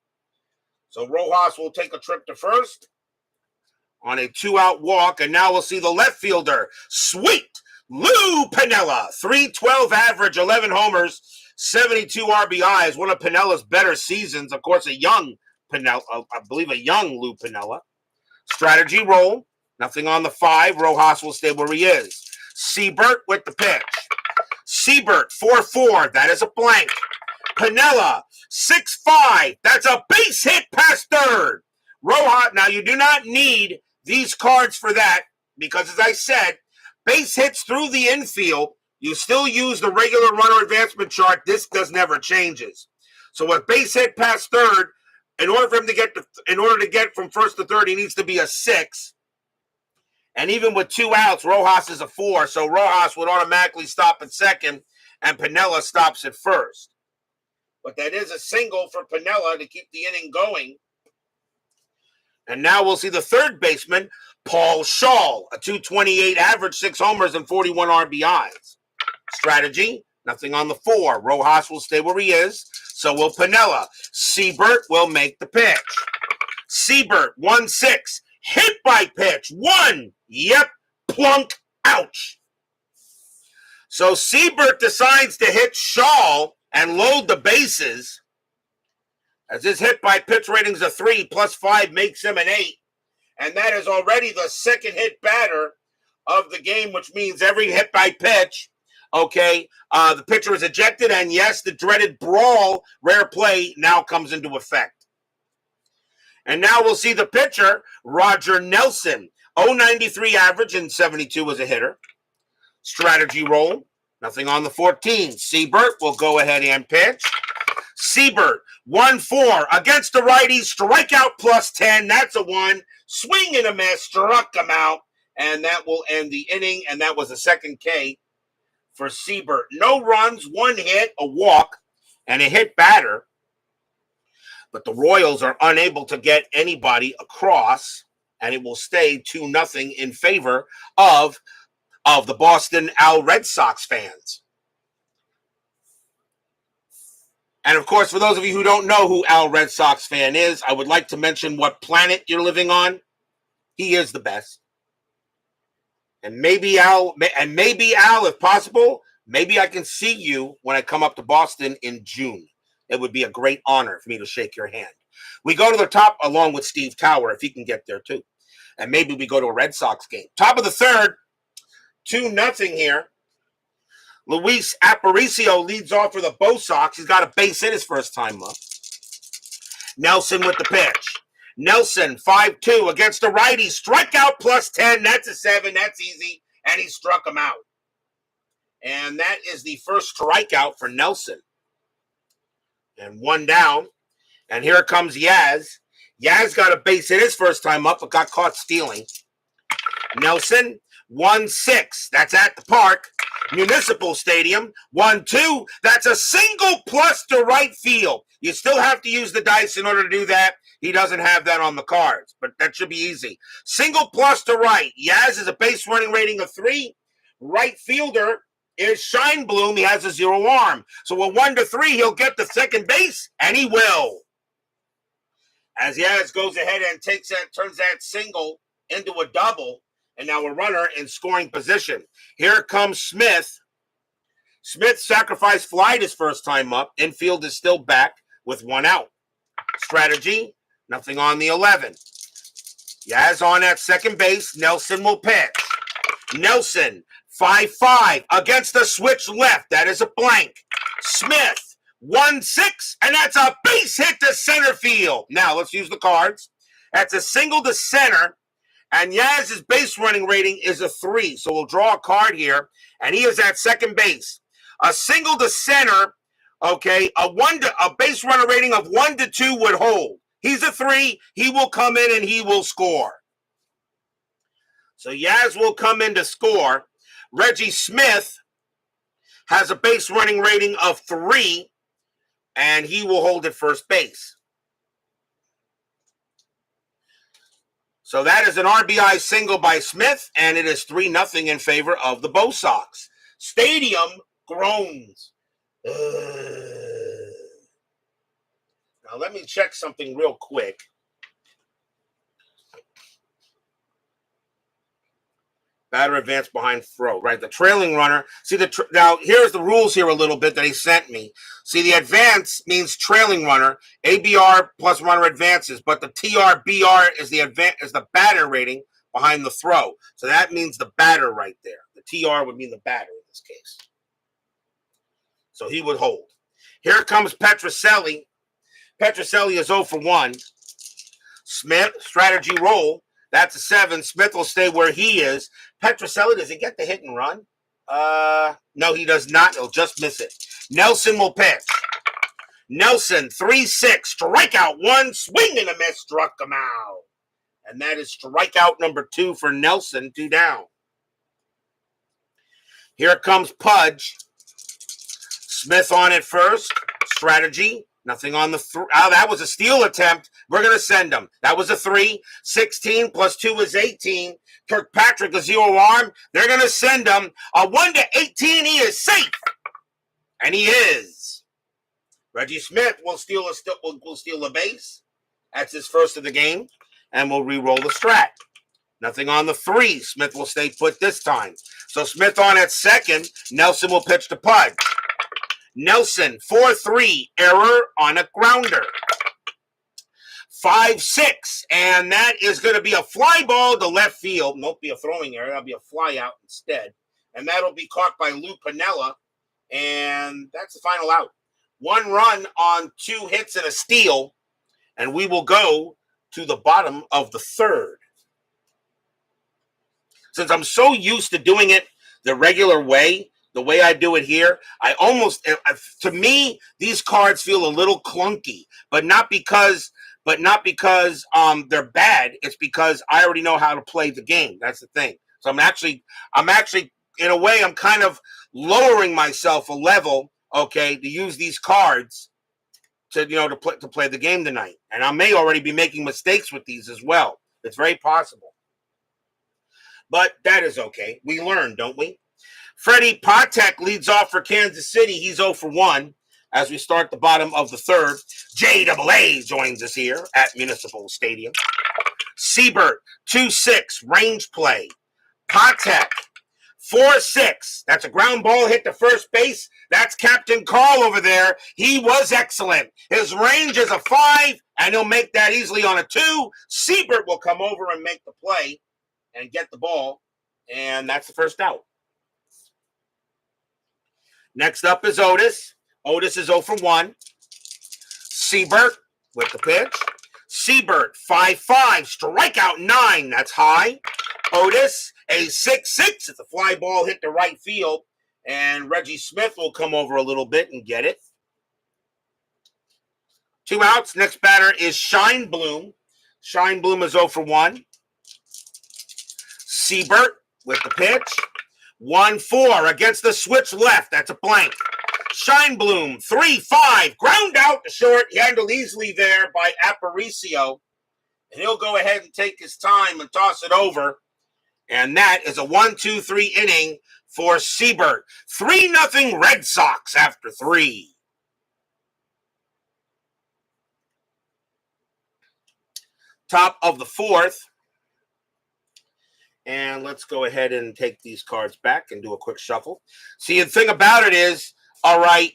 So Rojas will take a trip to first on a 2-out walk, and now we'll see the left fielder, Sweet Lou Piniella, 312 average, 11 homers, 72 RBIs, one of Pinella's better seasons. Of course, a young Piniella, I believe a young Lou Piniella. Strategy roll, nothing on the 5. Rojas will stay where he is. Siebert with the pitch. Siebert, 4-4, that is a blank. Piniella, 6-5, that's a base hit past third. Rojas, now you do not need these cards for that because, as I said, base hits through the infield, you still use the regular runner advancement chart. This never changes. So with base hit past third, in order to get from first to third, he needs to be a 6. And even with 2 outs, Rojas is a 4. So Rojas would automatically stop at second, and Piniella stops at first. But that is a single for Piniella to keep the inning going. And now we'll see the third baseman, Paul Schall, a 228 average, 6 homers, and 41 RBIs. Strategy, nothing on the 4. Rojas will stay where he is. So will Piniella. Siebert will make the pitch. Siebert, 1-6. Hit by pitch. 1. Yep. Plunk. Ouch. So Siebert decides to hit Schall and load the bases. As his hit by pitch rating's a 3, plus 5 makes him an 8. And that is already the second hit batter of the game, which means every hit by pitch, okay, the pitcher is ejected, and yes, the dreaded brawl, rare play, now comes into effect. And now we'll see the pitcher, Roger Nelson, 093 average and 72 as a hitter. Strategy roll, nothing on the 14. Siebert will go ahead and pitch. Siebert, 1-4 against the righty, strikeout plus 10. That's a 1. Swing and a miss, struck him out, and that will end the inning. And that was a second K for Siebert. No runs, 1 hit, a walk, and a hit batter. But the Royals are unable to get anybody across, and it will stay 2-0 in favor of the Boston Red Sox fans. And of course, for those of you who don't know who Al Red Sox fan is, I would like to mention what planet you're living on. He is the best. And maybe Al, if possible, maybe I can see you when I come up to Boston in June. It would be a great honor for me to shake your hand. We go to the top along with Steve Tower, if he can get there too. And maybe we go to a Red Sox game. Top of the third, 2-0 here. Luis Aparicio leads off for the Bo Sox. He's got a base hit his first time up. Nelson with the pitch. Nelson, 5-2 against the righty. Strikeout plus 10. That's a 7. That's easy. And he struck him out. And that is the first strikeout for Nelson. And 1 down. And here comes Yaz. Yaz got a base hit his first time up, but got caught stealing. Nelson, 1-6. That's at the park. Municipal Stadium, 1-2. That's a single plus to right field. You still have to use the dice in order to do that. He doesn't have that on the cards, but that should be easy. Single plus to right. Yaz is a base running rating of 3. Right fielder is Shine Bloom. He has a 0 arm. So a 1-3, he'll get to second base, and he will. As Yaz goes ahead and turns that single into a double. And now a runner in scoring position. Here comes Smith. Smith sacrificed flied his first time up. Infield is still back with 1 out. Strategy, nothing on the 11. Yaz on at second base. Nelson will pitch. Nelson, 5-5 against the switch left. That is a blank. Smith, 1-6, and that's a base hit to center field. Now let's use the cards. That's a single to center. And Yaz's base running rating is a 3. So we'll draw a card here. And he is at second base. A single to center, okay, a base runner rating of 1-2 would hold. He's a 3. He will come in and he will score. So Yaz will come in to score. Reggie Smith has a base running rating of 3. And he will hold at first base. So that is an RBI single by Smith, and it is 3-0 in favor of the Bo Sox. Stadium groans. Now let me check something real quick. Batter advance behind throw. Right, the trailing runner. See, now here's the rules here a little bit that he sent me. See, the advance means trailing runner. ABR plus runner advances, but the TRBR is the batter rating behind the throw. So that means the batter right there. The TR would mean the batter in this case. So he would hold. Here comes Petrocelli. Petrocelli is 0 for 1. Smith, strategy roll. That's a 7. Smith will stay where he is. Petrocelli, does he get the hit and run? No, he does not. He'll just miss it. Nelson will pitch. Nelson, 3-6. Strikeout 1. Swing and a miss. Struck him out. And that is strikeout number 2 for Nelson. 2 down. Here comes Pudge. Smith on it first. Strategy. Nothing on the that was a steal attempt. We're going to send him. That was a 3. 16 plus 2 is 18. Kirkpatrick, a 0 arm. They're going to send him. A 1-18. He is safe. And he is. Reggie Smith will steal a base. That's his first of the game. And we'll re-roll the strat. Nothing on the 3. Smith will stay put this time. So Smith on at second. Nelson will pitch to Pudge. Nelson, 4-3, error on a grounder. 5-6, and that is going to be a fly ball to left field. Won't be a throwing error. That'll be a fly out instead. And that'll be caught by Lou Piniella, and that's the final out. 1 run on 2 hits and a steal, and we will go to the bottom of the third. Since I'm so used to doing it the regular way, the way I do it here, to me, these cards feel a little clunky, but not because they're bad. It's because I already know how to play the game. That's the thing. So I'm actually, in a way, I'm kind of lowering myself a level, okay, to use these cards to play the game tonight. And I may already be making mistakes with these as well. It's very possible. But that is okay. We learn, don't we? Freddie Patek leads off for Kansas City. He's 0 for 1. as we start the bottom of the third. JAA joins us here at Municipal Stadium. Siebert, 2-6, range play. Patek, 4-6. That's a ground ball hit to first base. That's Captain Carl over there. He was excellent. His range is a 5, and he'll make that easily on a 2. Siebert will come over and make the play and get the ball, and that's the first out. Next up is Otis. Otis is 0 for 1. Siebert with the pitch. Siebert, 5-5, strikeout 9. That's high. Otis, a 6-6. It's a fly ball hit to right field, and Reggie Smith will come over a little bit and get it. 2 outs. Next batter is Shine Bloom. Shine Bloom is 0 for 1. Siebert with the pitch. 1-4 against the switch left. That's a blank. Shine Bloom, 3-5. Ground out to short. Handled easily there by Aparicio. And he'll go ahead and take his time and toss it over. And that is a 1-2-3 inning for Siebert. 3-0 Red Sox after 3. Top of the fourth. And let's go ahead and take these cards back and do a quick shuffle. See, the thing about it is, all right,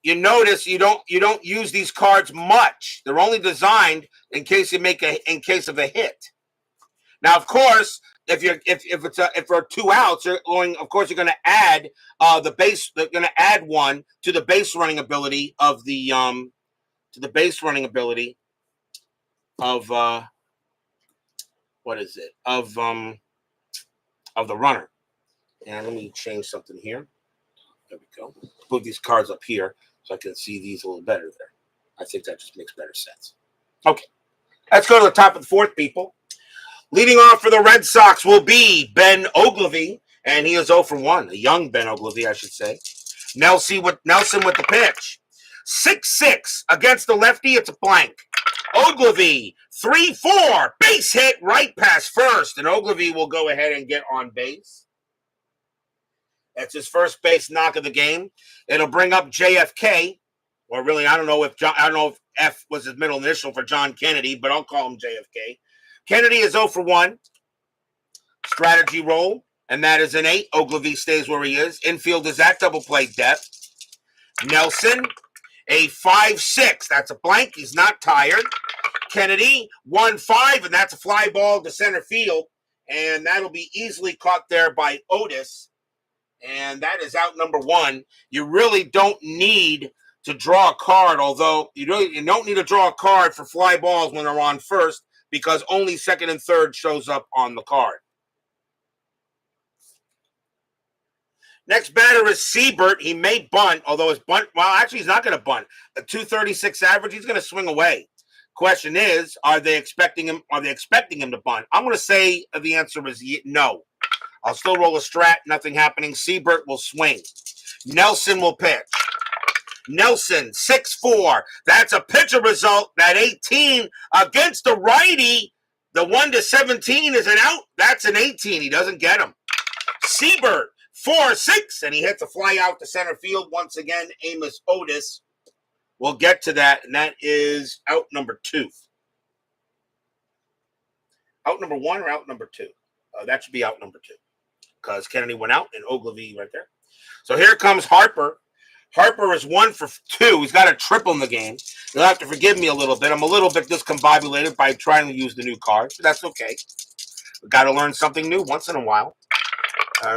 you notice you don't use these cards much. They're only designed in case of a hit. Now, of course, if there are 2 outs, you're going to add the base. They're going to add 1 to the base running ability of the of the runner. And let me change something here. There we go. Put these cards up here so I can see these a little better there. I think that just makes better sense. Okay. Let's go to the top of the fourth, people. Leading off for the Red Sox will be Ben Oglivie, and he is 0 for 1. A young Ben Oglivie, I should say. Nelson with the pitch. 6-6 against the lefty. It's a blank. Oglivie, 3-4. Base hit right past first, and Oglivie will go ahead and get on base. That's his first base knock of the game. It'll bring up JFK, or really, I don't know if F was his middle initial for John Kennedy, but I'll call him JFK. Kennedy is 0 for 1. Strategy roll, and that is an 8. Oglivie stays where he is. Infield is at double play depth. Nelson, a 5-6. That's a blank. He's not tired. Kennedy, 1-5, and that's a fly ball to center field, and that'll be easily caught there by Otis. And that is out number 1. You really don't need to draw a card, although you don't need to draw a card for fly balls when they're on first, because only second and third shows up on the card. Next batter is Siebert. He may bunt, although his bunt, well, actually, he's not going to bunt. A 236 average, he's going to swing away. Question is, are they expecting him to bunt? I'm going to say the answer is no. I'll still roll a strat, nothing happening. Siebert will swing. Nelson will pitch. Nelson, 6-4. That's a pitcher result. That 18 against the righty. The 1-17 is an out. That's an 18. He doesn't get him. Siebert, 4-6, and he hits a fly out to center field. Once again, Amos Otis. We'll get to that, and that is out number 2. Out number 1 or out number 2? That should be out number 2, because Kennedy went out and Oglivie right there. So here comes Harper. Harper is 1 for 2. He's got a triple in the game. You'll have to forgive me a little bit. I'm a little bit discombobulated by trying to use the new card, but that's okay. We've got to learn something new once in a while.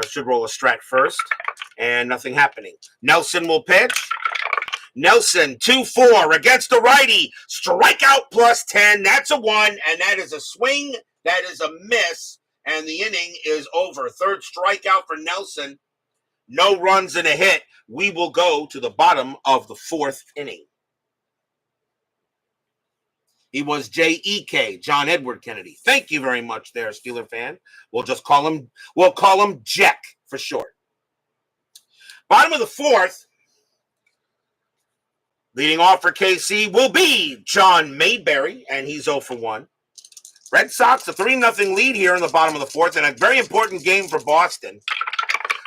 Should roll a strat first, and nothing happening. Nelson will pitch. Nelson, 2-4 against the righty. Strikeout plus 10. That's a 1, and that is a swing. That is a miss, and the inning is over. Third strikeout for Nelson. No runs and a hit. We will go to the bottom of the 4th inning. He was J.E.K., John Edward Kennedy. Thank you very much there, Steeler fan. We'll call him Jack for short. Bottom of the 4th, leading off for KC will be John Mayberry, and he's 0 for 1. Red Sox, a 3-0 lead here in the bottom of the 4th, and a very important game for Boston.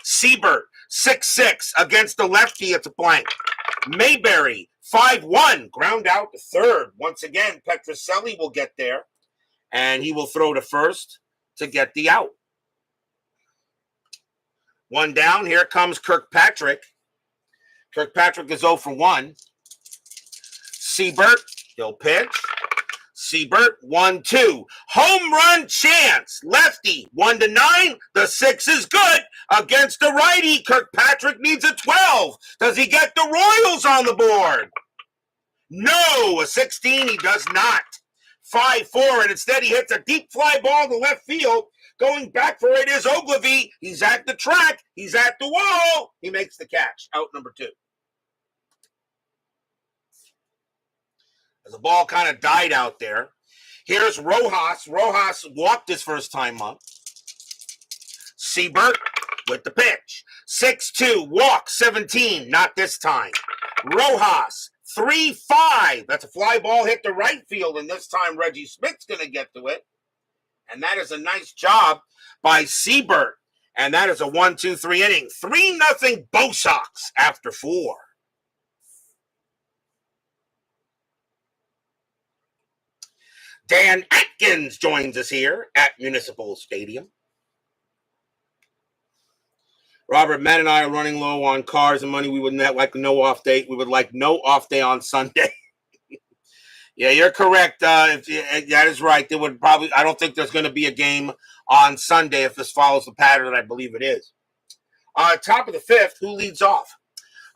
Siebert, 6-6 against the lefty. It's a blank. Mayberry, 5-1, ground out to third. Once again, Petroselli will get there, and he will throw to first to get the out. One down. Here comes Kirkpatrick. Kirkpatrick is 0 for 1. Siebert, he'll pitch. Siebert, 1-2. Home run chance. Lefty, 1-9. The 6 is good against the righty. Kirkpatrick needs a 12. Does he get the Royals on the board? No, a 16 he does not. 5-4, and instead he hits a deep fly ball to left field. Going back for it is Ogilvy. He's at the track. He's at the wall. He makes the catch. Out number 2. As the ball kind of died out there. Here's Rojas. Rojas walked his first time up. Siebert with the pitch. 6-2, walk, 17, not this time. Rojas, 3-5. That's a fly ball hit to right field, and this time Reggie Smith's going to get to it. And that is a nice job by Siebert. And that is a 1-2-3 inning. 3-0 Bo Sox after 4. Dan Atkins joins us here at Municipal Stadium. Robert, Matt and I are running low on cars and money. We would not like no off day. We would like no off day on Sunday. Yeah, you're correct. That is right. There would probably. I don't think there's going to be a game on Sunday if this follows the pattern that I believe it is. Top of the 5th, who leads off?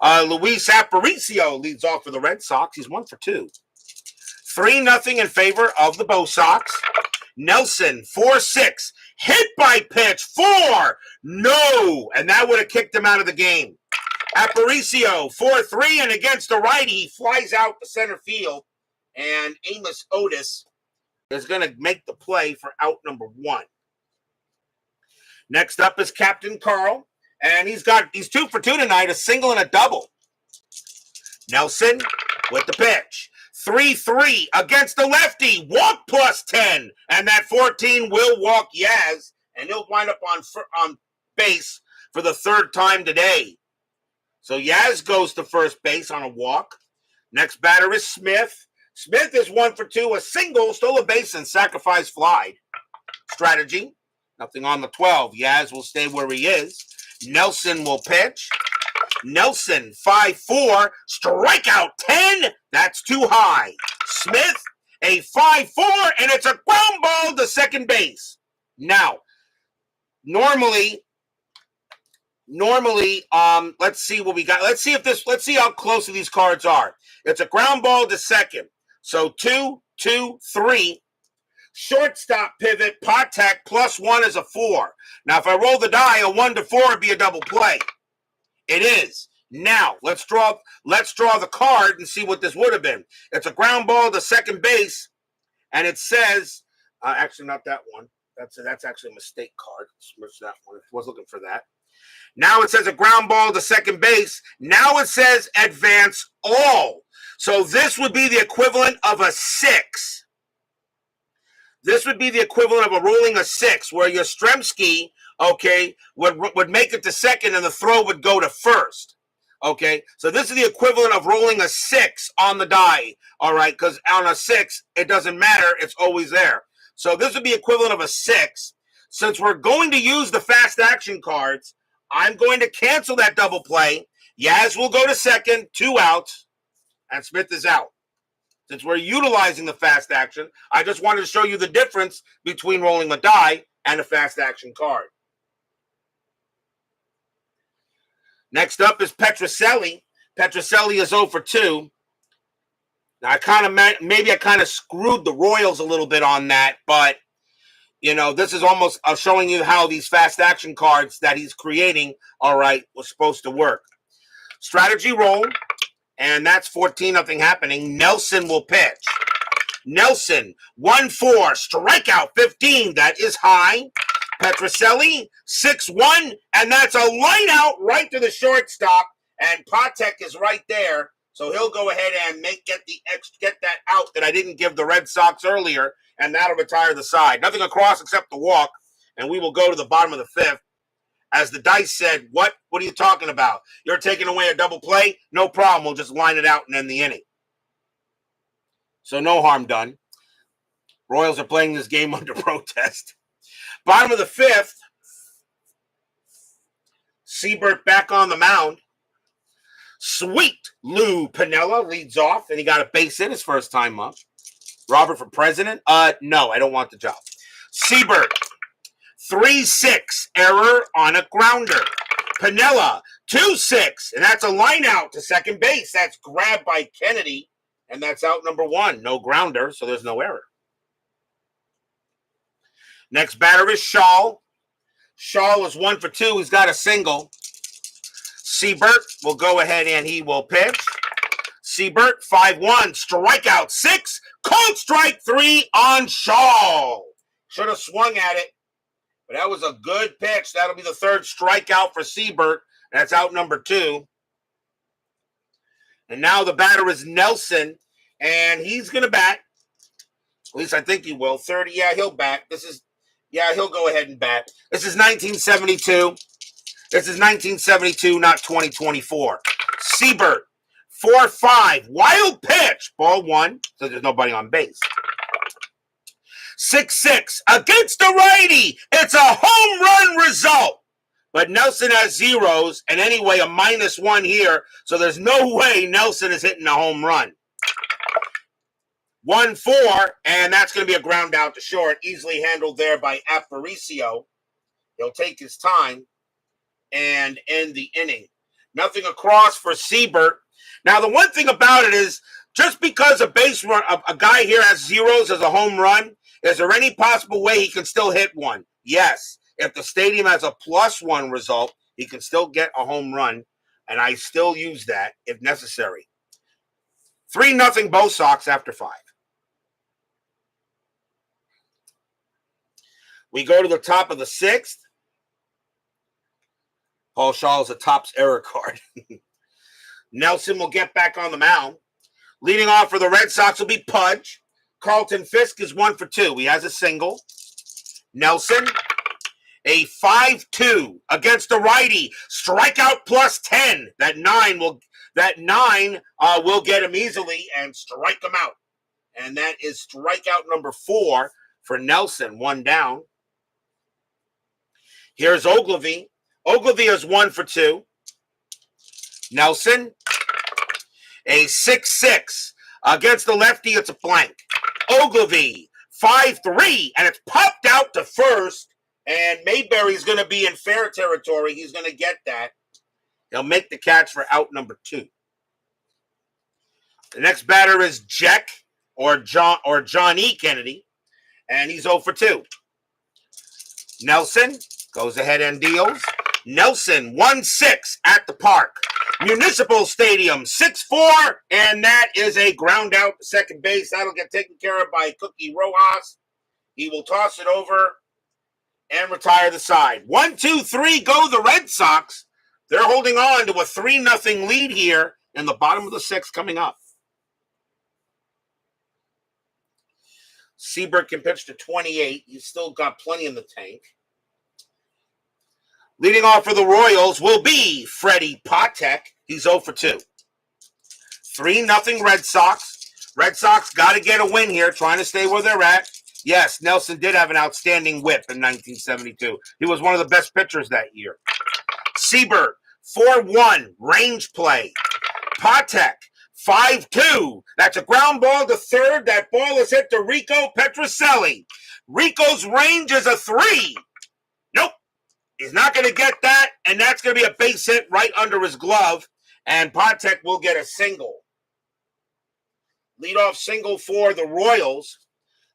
Luis Aparicio leads off for the Red Sox. He's 1 for 2. 3-0 in favor of the Bo Sox. Nelson, 4-6. Hit by pitch, 4. No. And that would have kicked him out of the game. Aparicio, 4-3. And against the righty, he flies out to center field. And Amos Otis is going to make the play for out number 1. Next up is Captain Carl. And he's 2 for 2 tonight, a single and a double. Nelson with the pitch. 3-3 against the lefty. Walk plus 10. And that 14 will walk Yaz. And he'll wind up on base for the 3rd time today. So Yaz goes to first base on a walk. Next batter is Smith. Smith is 1 for 2. A single, stole a base, and sacrifice fly. Strategy. Nothing on the 12. Yaz will stay where he is. Nelson will pitch. Nelson, 5-4, strikeout 10. That's too high. Smith, a 5-4, and it's a ground ball to second base. Now, normally, let's see what we got. Let's see how close these cards are. It's a ground ball to second. So 2, 2, 3. Shortstop pivot, Patek, +1 is a 4. Now, if I roll the die, a 1 to 4 would be a double play. It is. Now, let's draw the card and see what this would have been. It's a ground ball to second base, and it says, actually not that one. That's actually a mistake card. Switch that one. I was looking for that. Now it says a ground ball to second base. Now it says advance all. So this would be the equivalent of a 6. This would be the equivalent of a rolling a 6, where Yastrzemski, okay, would make it to second and the throw would go to first. Okay, so this is the equivalent of rolling a 6 on the die, all right, because on a 6, it doesn't matter, it's always there. So this would be equivalent of a 6. Since we're going to use the fast action cards, I'm going to cancel that double play. Yaz will go to second, 2 outs, and Smith is out. Since we're utilizing the fast action, I just wanted to show you the difference between rolling a die and a fast action card. Next up is Petroselli. Petroselli is 0 for 2. Now, maybe I kind of screwed the Royals a little bit on that, but, you know, this is almost showing you how these fast action cards that he's creating, all right, was supposed to work. Strategy roll, and that's 14-0 happening. Nelson will pitch. Nelson, 1-4, strikeout 15. That is high. Petroselli, 6-1, and that's a line out right to the shortstop, and Patek is right there, so he'll go ahead and get that out that I didn't give the Red Sox earlier, and that'll retire the side. Nothing across except the walk, and we will go to the bottom of the 5th, As the dice said, what are you talking about? You're taking away a double play? No problem. We'll just line it out and end the inning. So no harm done. Royals are playing this game under protest. Bottom of the fifth, Siebert back on the mound. Sweet Lou Piniella leads off, and he got a base hit his first time up. Robert for president? No, I don't want the job. Siebert, 3-6, error on a grounder. Piniella, 2-6, and that's a line out to second base. That's grabbed by Kennedy, and that's out number one. No grounder, so there's no error. Next batter is Shaw. Shaw is 1 for 2. He's got a single. Siebert will go ahead and he will pitch. Siebert, 5-1, strikeout 6, called strike 3 on Shaw. Should have swung at it, but that was a good pitch. That'll be the third strikeout for Siebert. That's out number 2. And now the batter is Nelson, and he's going to bat. At least I think he will. 30, yeah, he'll bat. He'll go ahead and bat. This is 1972. This is 1972, not 2024. Siebert, 4-5, wild pitch. Ball 1, so there's nobody on base. 6-6, against the righty. It's a home run result. But Nelson has zeros, and anyway, a -1 here, so there's no way Nelson is hitting a home run. 1-4, and that's going to be a ground out to short, easily handled there by Aparicio. He'll take his time and end the inning. Nothing across for Siebert. Now, the one thing about it is, just because a base run, a guy here has zeros as a home run, is there any possible way he can still hit one? Yes. If the stadium has a +1 result, he can still get a home run, and I still use that if necessary. 3-0 Bo Sox after 5. We go to the top of the 6th. Paul Shaw is a tops error card. Nelson will get back on the mound. Leading off for the Red Sox will be Pudge. Carlton Fisk is 1 for 2. He has a single. Nelson, a 5-2 against the righty. Strikeout +10. That 9 will get him easily and strike him out. And that is strikeout number 4 for Nelson. 1 down. Here's Ogilvy. Ogilvy is 1 for 2. Nelson, a 6-6 against the lefty. It's a blank. Ogilvy, 5-3, and it's popped out to first. And Mayberry's going to be in fair territory. He's going to get that. He'll make the catch for out number 2. The next batter is Jack or Johnny Kennedy, and he's 0 for 2. Nelson goes ahead and deals. Nelson, 1-6 at the park. Municipal Stadium, 6-4, and that is a ground out to second base. That'll get taken care of by Cookie Rojas. He will toss it over and retire the side. 1, 2, 3, go the Red Sox. They're holding on to a 3-0 lead here in the bottom of the 6th coming up. Siebert can pitch to 28. He's still got plenty in the tank. Leading off for the Royals will be Freddie Patek. He's 0 for 2. 3-0 Red Sox. Red Sox got to get a win here, trying to stay where they're at. Yes, Nelson did have an outstanding whip in 1972. He was one of the best pitchers that year. Siebert, 4-1, range play. Patek, 5-2. That's a ground ball to third. That ball is hit to Rico Petrocelli. Rico's range is a 3. Nope. He's not going to get that, and that's going to be a base hit right under his glove, and Patek will get a single. Leadoff single for the Royals.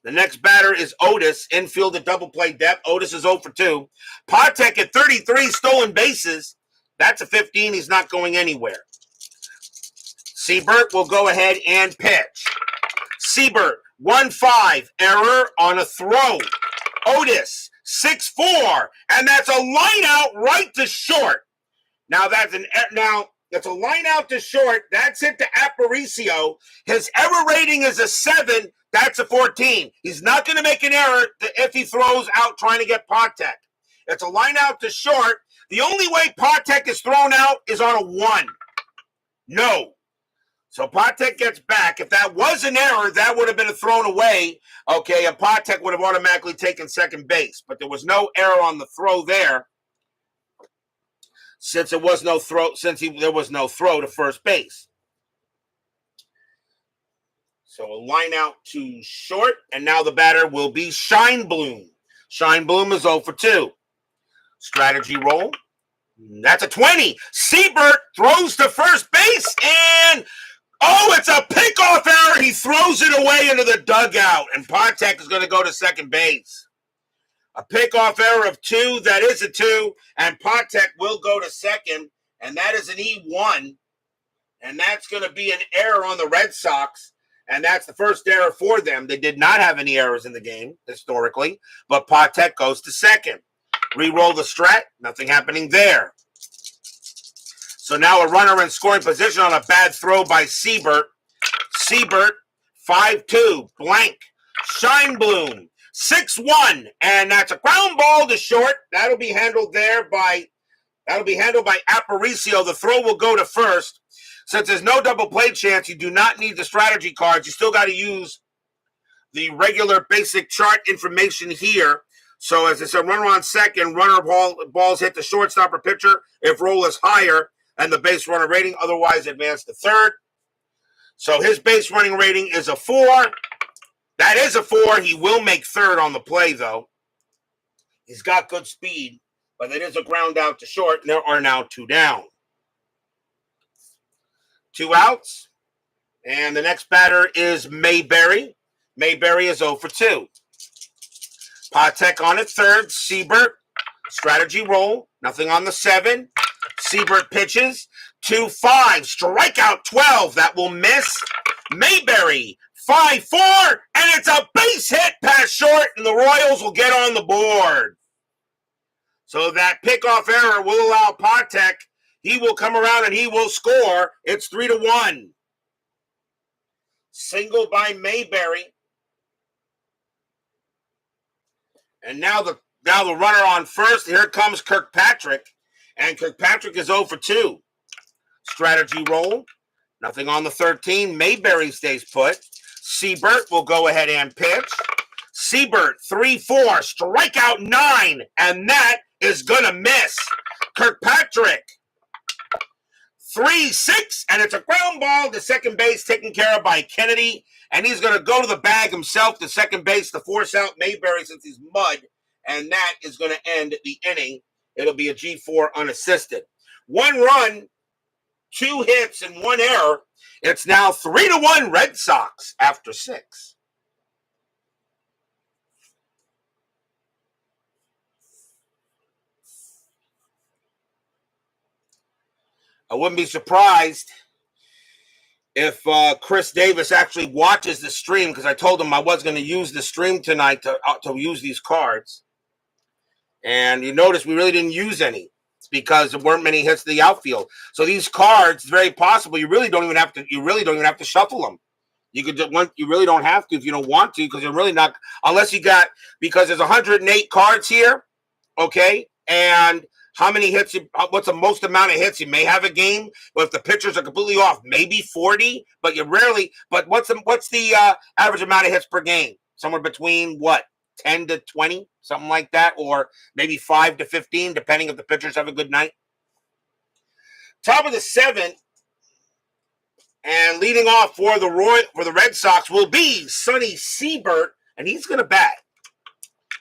The next batter is Otis, infield at double play depth. Otis is 0 for 2. Patek at 33 stolen bases. That's a 15. He's not going anywhere. Siebert will go ahead and pitch. Siebert, 1-5, error on a throw. Otis, 6-4, and that's a line out right to short. Now that's a line out to short. That's hit to Aparicio. His error rating is a 7. That's a 14. He's not going to make an error if he throws out trying to get Patek. It's a line out to short. The only way Patek is thrown out is on a 1. No. So Patek gets back. If that was an error, that would have been thrown away, okay, and Patek would have automatically taken second base. But there was no error on the throw there since there was no throw to first base. So a line out to short, and now the batter will be Shine Bloom. Shine Bloom is 0 for 2. Strategy roll. That's a 20. Siebert throws to first base, and it's a pickoff error. He throws it away into the dugout, and Patek is going to go to second base. A pickoff error of 2. That is a 2, and Patek will go to second, and that is an E1, and that's going to be an error on the Red Sox. And that's the first error for them. They did not have any errors in the game, historically. But Patek goes to second. Re-roll the strat. Nothing happening there. So now a runner in scoring position on a bad throw by Siebert. Siebert, 5-2. Blank. Shine Bloom, 6-1. And that's a ground ball to short. That'll be handled by Aparicio. The throw will go to first. Since there's no double play chance, you do not need the strategy cards. You still got to use the regular basic chart information here. So as I said, runner on second, balls hit the shortstop or pitcher if roll is higher and the base runner rating, otherwise advance to third. So his base running rating is a 4. That is a 4. He will make third on the play, though. He's got good speed, but it is a ground out to short, and there are now 2 down. 2 outs, and the next batter is Mayberry. Mayberry is 0 for 2. Patek on at third. Siebert, strategy roll. Nothing on the 7. Siebert pitches. 2-5. Strikeout 12. That will miss. Mayberry, 5-4. And it's a base hit past short, and the Royals will get on the board. So that pickoff error will allow Patek. He will come around and he will score. It's 3-1. Single by Mayberry. And now the runner on first. Here comes Kirkpatrick. And Kirkpatrick is 0 for 2. Strategy roll. Nothing on the 13. Mayberry stays put. Siebert will go ahead and pitch. Siebert, 3-4. Strikeout 9. And that is going to miss. Kirkpatrick, 3-6, and it's a ground ball to second base, taken care of by Kennedy, and he's going to go to the bag himself to second base to force out Mayberry since he's mud, and that is going to end the inning. It'll be a G4 unassisted. 1 run, 2 hits, and 1 error. It's now 3-1 Red Sox after 6. I wouldn't be surprised if Chris Davis actually watches the stream, because I told him I was going to use the stream tonight to use these cards. And you notice we really didn't use any because there weren't many hits to the outfield. So these cards, very possible, you really don't even have to shuffle them. You really don't have to if you don't want to, because you're really not, because there's 108 cards here, okay, and how many hits? What's the most amount of hits you may have a game? But if the pitchers are completely off, maybe 40. But you rarely. But what's the average amount of hits per game? Somewhere between 10 to 20, something like that, or maybe 5 to 15, depending if the pitchers have a good night. Top of the 7th, and leading off for the Red Sox will be Sonny Siebert, and he's going to bat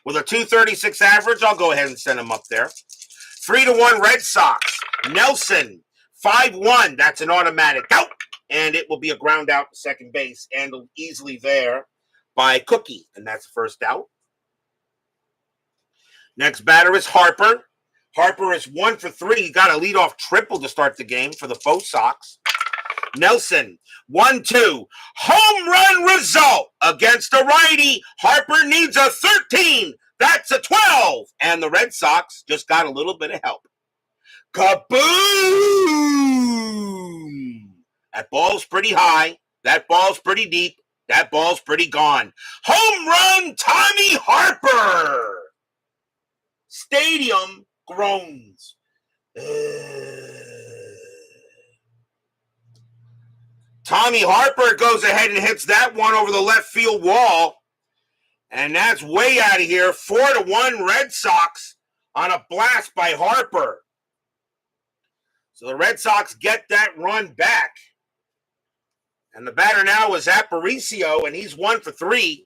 with a 236 average. I'll go ahead and send him up there. 3-1 Red Sox. Nelson, 5-1. That's an automatic out. And it will be a ground out to second base. Handled easily there by Cookie. And that's the first out. Next batter is Harper. Harper is 1 for 3. He got a leadoff triple to start the game for the Faux Sox. Nelson, 1-2. Home run result against a righty. Harper needs a 13. That's a 12. And the Red Sox just got a little bit of help. Kaboom! That ball's pretty high. That ball's pretty deep. That ball's pretty gone. Home run, Tommy Harper! Stadium groans. Tommy Harper goes ahead and hits that one over the left field wall. And that's way out of here. 4-1 Red Sox on a blast by Harper. So the Red Sox get that run back. And the batter now is Aparicio, and he's 1 for 3.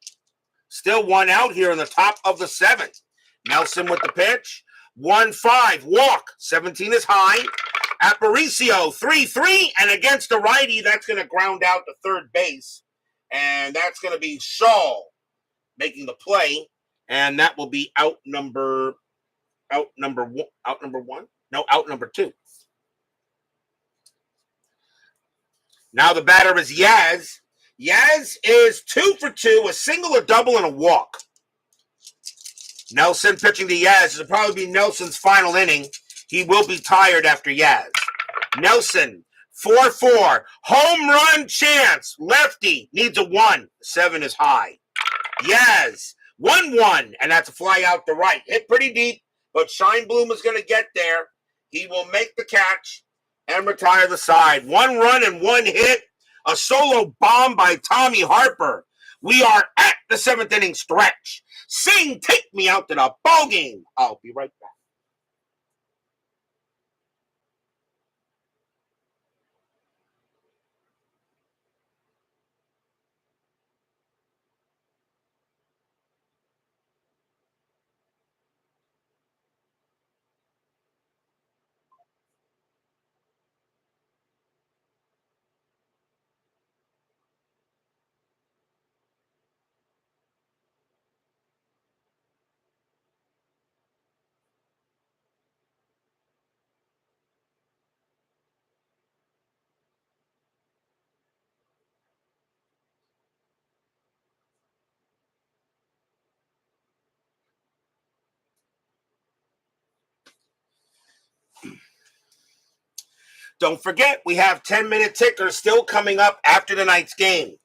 Still one out here in the top of the 7th. Nelson with the pitch. 1-5, walk. 17 is high. Aparicio, 3-3, and against the righty, that's going to ground out to third base. And that's going to be Shaw making the play. And that will be out number 1? No, out number 2. Now the batter is Yaz. Yaz is 2 for 2, a single, a double, and a walk. Nelson pitching to Yaz. This will probably be Nelson's final inning. He will be tired after Yaz. Nelson, 4-4. Home run chance. Lefty needs a 1. 7 is high. Yaz, 1-1, and that's a fly out to right. Hit pretty deep, but Scheinblum is going to get there. He will make the catch and retire the side. 1 run and 1 hit. A solo bomb by Tommy Harper. We are at the 7th inning stretch. Sing, take me out to the ball game. I'll be right back. Don't forget, we have 10-minute tickers still coming up after tonight's game.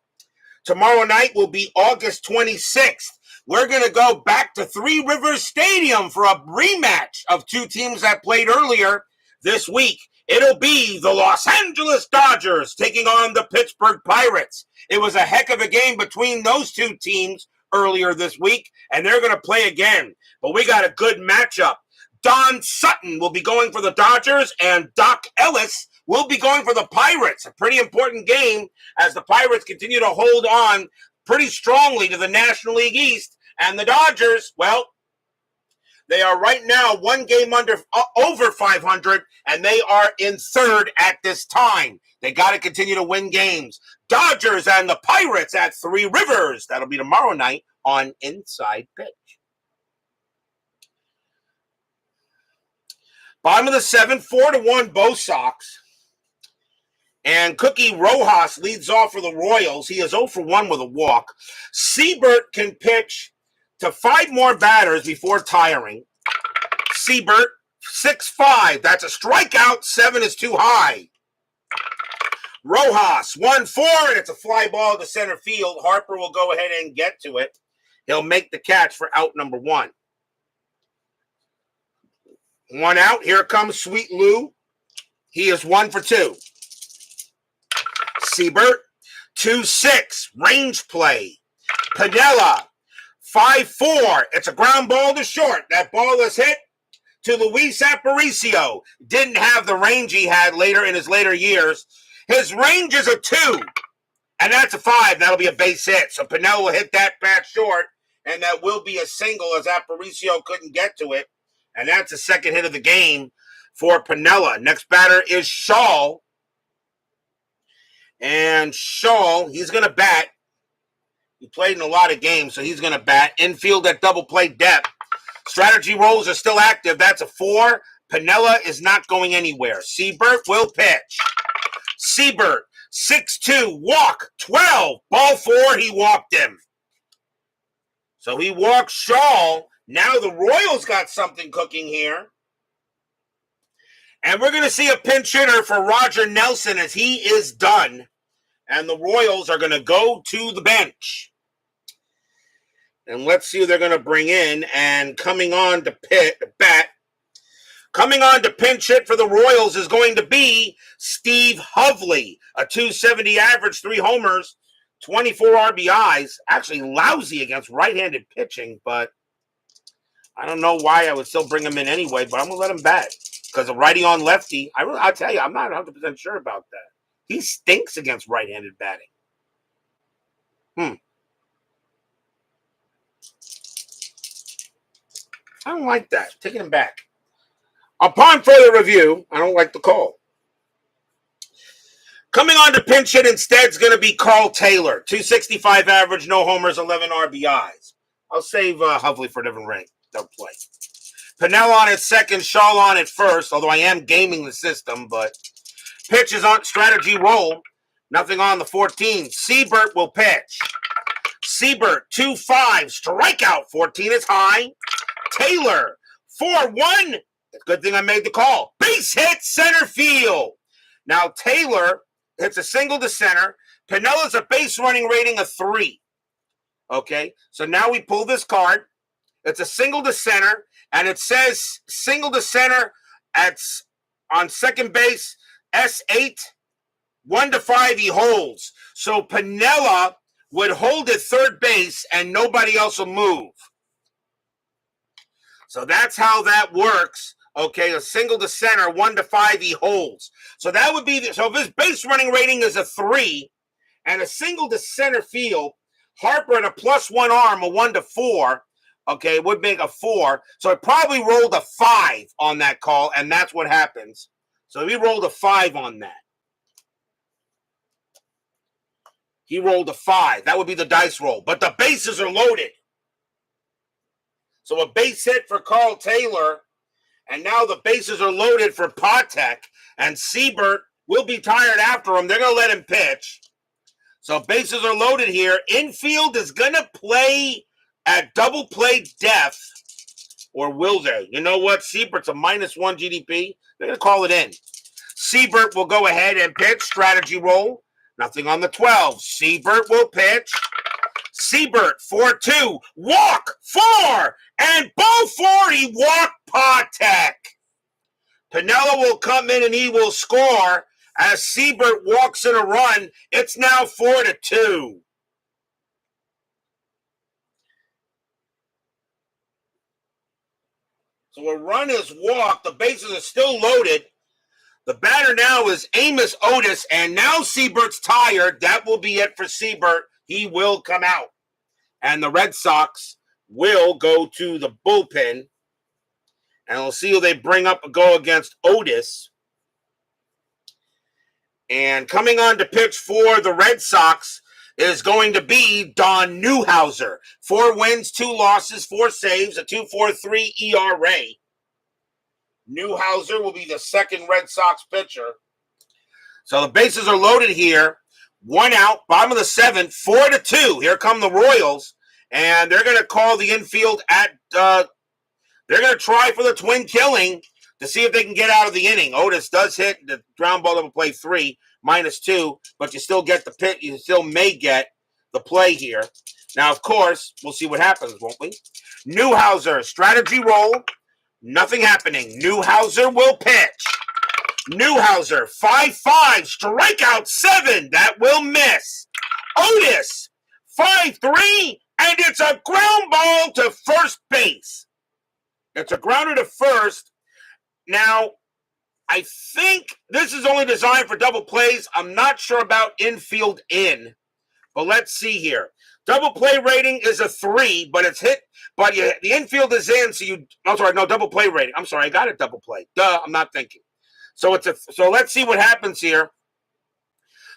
Tomorrow night will be August 26th. We're going to go back to Three Rivers Stadium for a rematch of 2 teams that played earlier this week. It'll be the Los Angeles Dodgers taking on the Pittsburgh Pirates. It was a heck of a game between those 2 teams earlier this week, and they're going to play again. But we got a good matchup. Don Sutton will be going for the Dodgers, and Doc Ellis will be going for the Pirates. A pretty important game as the Pirates continue to hold on pretty strongly to the National League East. And the Dodgers, well, they are right now 1 game over 500, and they are in 3rd at this time. They got to continue to win games. Dodgers and the Pirates at Three Rivers. That'll be tomorrow night on Inside Pitch. Bottom of the 7th, 4-1 Bo Sox. And Cookie Rojas leads off for the Royals. He is 0 for 1 with a walk. Siebert can pitch to 5 more batters before tiring. Siebert, 6-5. That's a strikeout. 7 is too high. Rojas, 1-4, and it's a fly ball to center field. Harper will go ahead and get to it. He'll make the catch for out number 1. 1 out. Here comes Sweet Lou. He is 1 for 2. Siebert, 2-6. Range play. Pinella, 5-4. It's a ground ball to short. That ball is hit to Luis Aparicio. Didn't have the range he had later in his later years. His range is a 2, and that's a 5. That'll be a base hit. So Pinella will hit that bat short, and that will be a single as Aparicio couldn't get to it. And that's the 2nd hit of the game for Pinella. Next batter is Shaw. And Shaw, he's going to bat. He played in a lot of games, so he's going to bat. Infield at double play depth. Strategy rolls are still active. That's a 4. Pinella is not going anywhere. Siebert will pitch. Siebert, 6-2, walk, 12. Ball 4, he walked him. So he walks Shaw. Now the Royals got something cooking here. And we're going to see a pinch hitter for Roger Nelson as he is done. And the Royals are going to go to the bench. And let's see who they're going to bring in. And coming on to bat Coming on to pinch hit for the Royals is going to be Steve Hovley, a 270 average, 3 homers, 24 RBIs. Actually lousy against right-handed pitching, but I don't know why I would still bring him in anyway, but I'm going to let him bat because a righty on lefty, I'll tell you, I'm not 100% sure about that. He stinks against right-handed batting. I don't like that. Taking him back. Upon further review, I don't like the call. Coming on to pinch hit instead is going to be Carl Taylor. 265 average, no homers, 11 RBIs. I'll save Hovley for a different ring. They'll play. Pennell on at second, Shaw on at first, although I am gaming the system, but pitch is on strategy roll. Nothing on the 14. Siebert will pitch. Siebert, 2-5, strikeout, 14 is high. Taylor, 4-1. Good thing I made the call. Base hit, center field. Now, Taylor hits a single to center. Pinella's a base running rating of 3. Okay, so now we pull this card. It's a single to center, and it says single to center on second base, S8, 1-5 he holds. So Piniella would hold at third base, and nobody else will move. So that's how that works. Okay, a single to center, 1-5 he holds. So that would be, so if his base running rating is a 3, and a single to center field, Harper at a +1 arm, a 1-4, okay, would make a 4. So it probably rolled a 5 on that call, and that's what happens. So he rolled a 5 on that. He rolled a 5. That would be the dice roll. But the bases are loaded. So a base hit for Carl Taylor, and now the bases are loaded for Patek, and Siebert will be tired after him. They're going to let him pitch. So bases are loaded here. Infield is going to play at double play depth, or will they? You know what? Siebert's a -1 GDP. They're going to call it in. Siebert will go ahead and pitch. Strategy roll. Nothing on the 12. Siebert will pitch. Siebert, 4-2. Walk, 4. And ball 4, he walked Patek. Piniella will come in and he will score. As Siebert walks in a run, it's now 4-2. So a run is walked. The bases are still loaded. The batter now is Amos Otis, and now Siebert's tired. That will be it for Siebert. He will come out. And the Red Sox will go to the bullpen. And we'll see who they bring up and go against Otis. And coming on to pitch for the Red Sox is going to be Don Newhouser. 4 wins, 2 losses, 4 saves, a 2.43 ERA. Newhouser will be the second Red Sox pitcher. So the bases are loaded here. 1 out, bottom of the 7th, 4-2. Here come the Royals, and they're going to call the infield at. They're going to try for the twin killing to see if they can get out of the inning. Otis does hit the ground ball to play 3, -2, but you still get the pit. You still may get the play here. Now, of course, we'll see what happens, won't we? Newhouser, strategy roll. Nothing happening. Newhouser will pitch. Newhouser, 5-5, strikeout 7. That will miss. Otis, 5-3, and it's a ground ball to first base. It's a grounder to first. Now, I think this is only designed for double plays. I'm not sure about infield in, but let's see here. Double play rating is a 3, but it's hit. But the infield is in, so double play rating. I'm sorry, I got it double play. I'm not thinking. So let's see what happens here.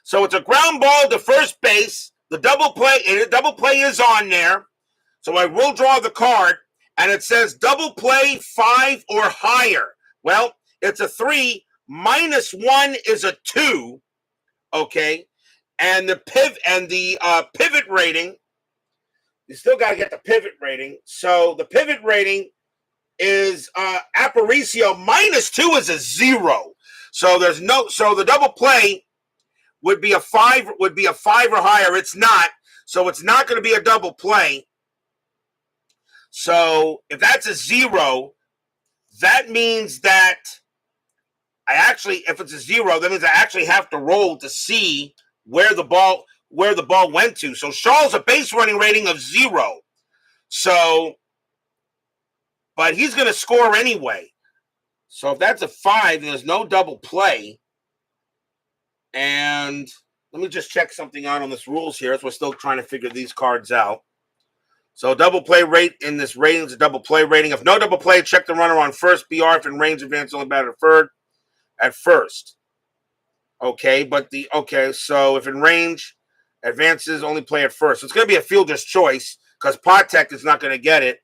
So it's a ground ball to first base. The double play is on there. So I will draw the card, and it says double play 5 or higher. Well, it's a 3. -1 is a 2. Okay. And the pivot rating, you still got to get the pivot rating. So the pivot rating is Aparicio, -2 is a 0. So the double play would be a 5 or higher. It's not. So it's not going to be a double play. So if that's a 0, that means that if it's a 0, that means I actually have to roll to see where the ball went to. So Shaw's a base running rating of 0. So, but he's going to score anyway. So if that's a 5, and there's no double play, and let me just check something out on this rules here, as we're still trying to figure these cards out. So double play rate in this rating is a double play rating. If no double play, check the runner on first. BR if in range advance only batter at first. Okay, so if in range, advances only play at first. So it's going to be a fielder's choice because Patek is not going to get it.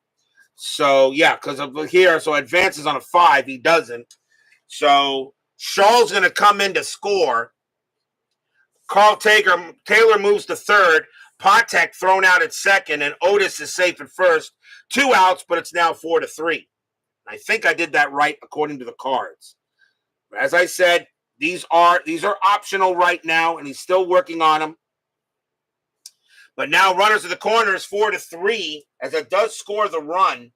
So, yeah, because of here, so advances on a 5, he doesn't. So Shaw's going to come in to score. Taylor moves to third. Patek thrown out at second, and Otis is safe at first. 2 outs, but it's now 4-3. I think I did that right according to the cards. But as I said, these are optional right now, and he's still working on them. But now runners at the corner is 4-3, as it does score the run.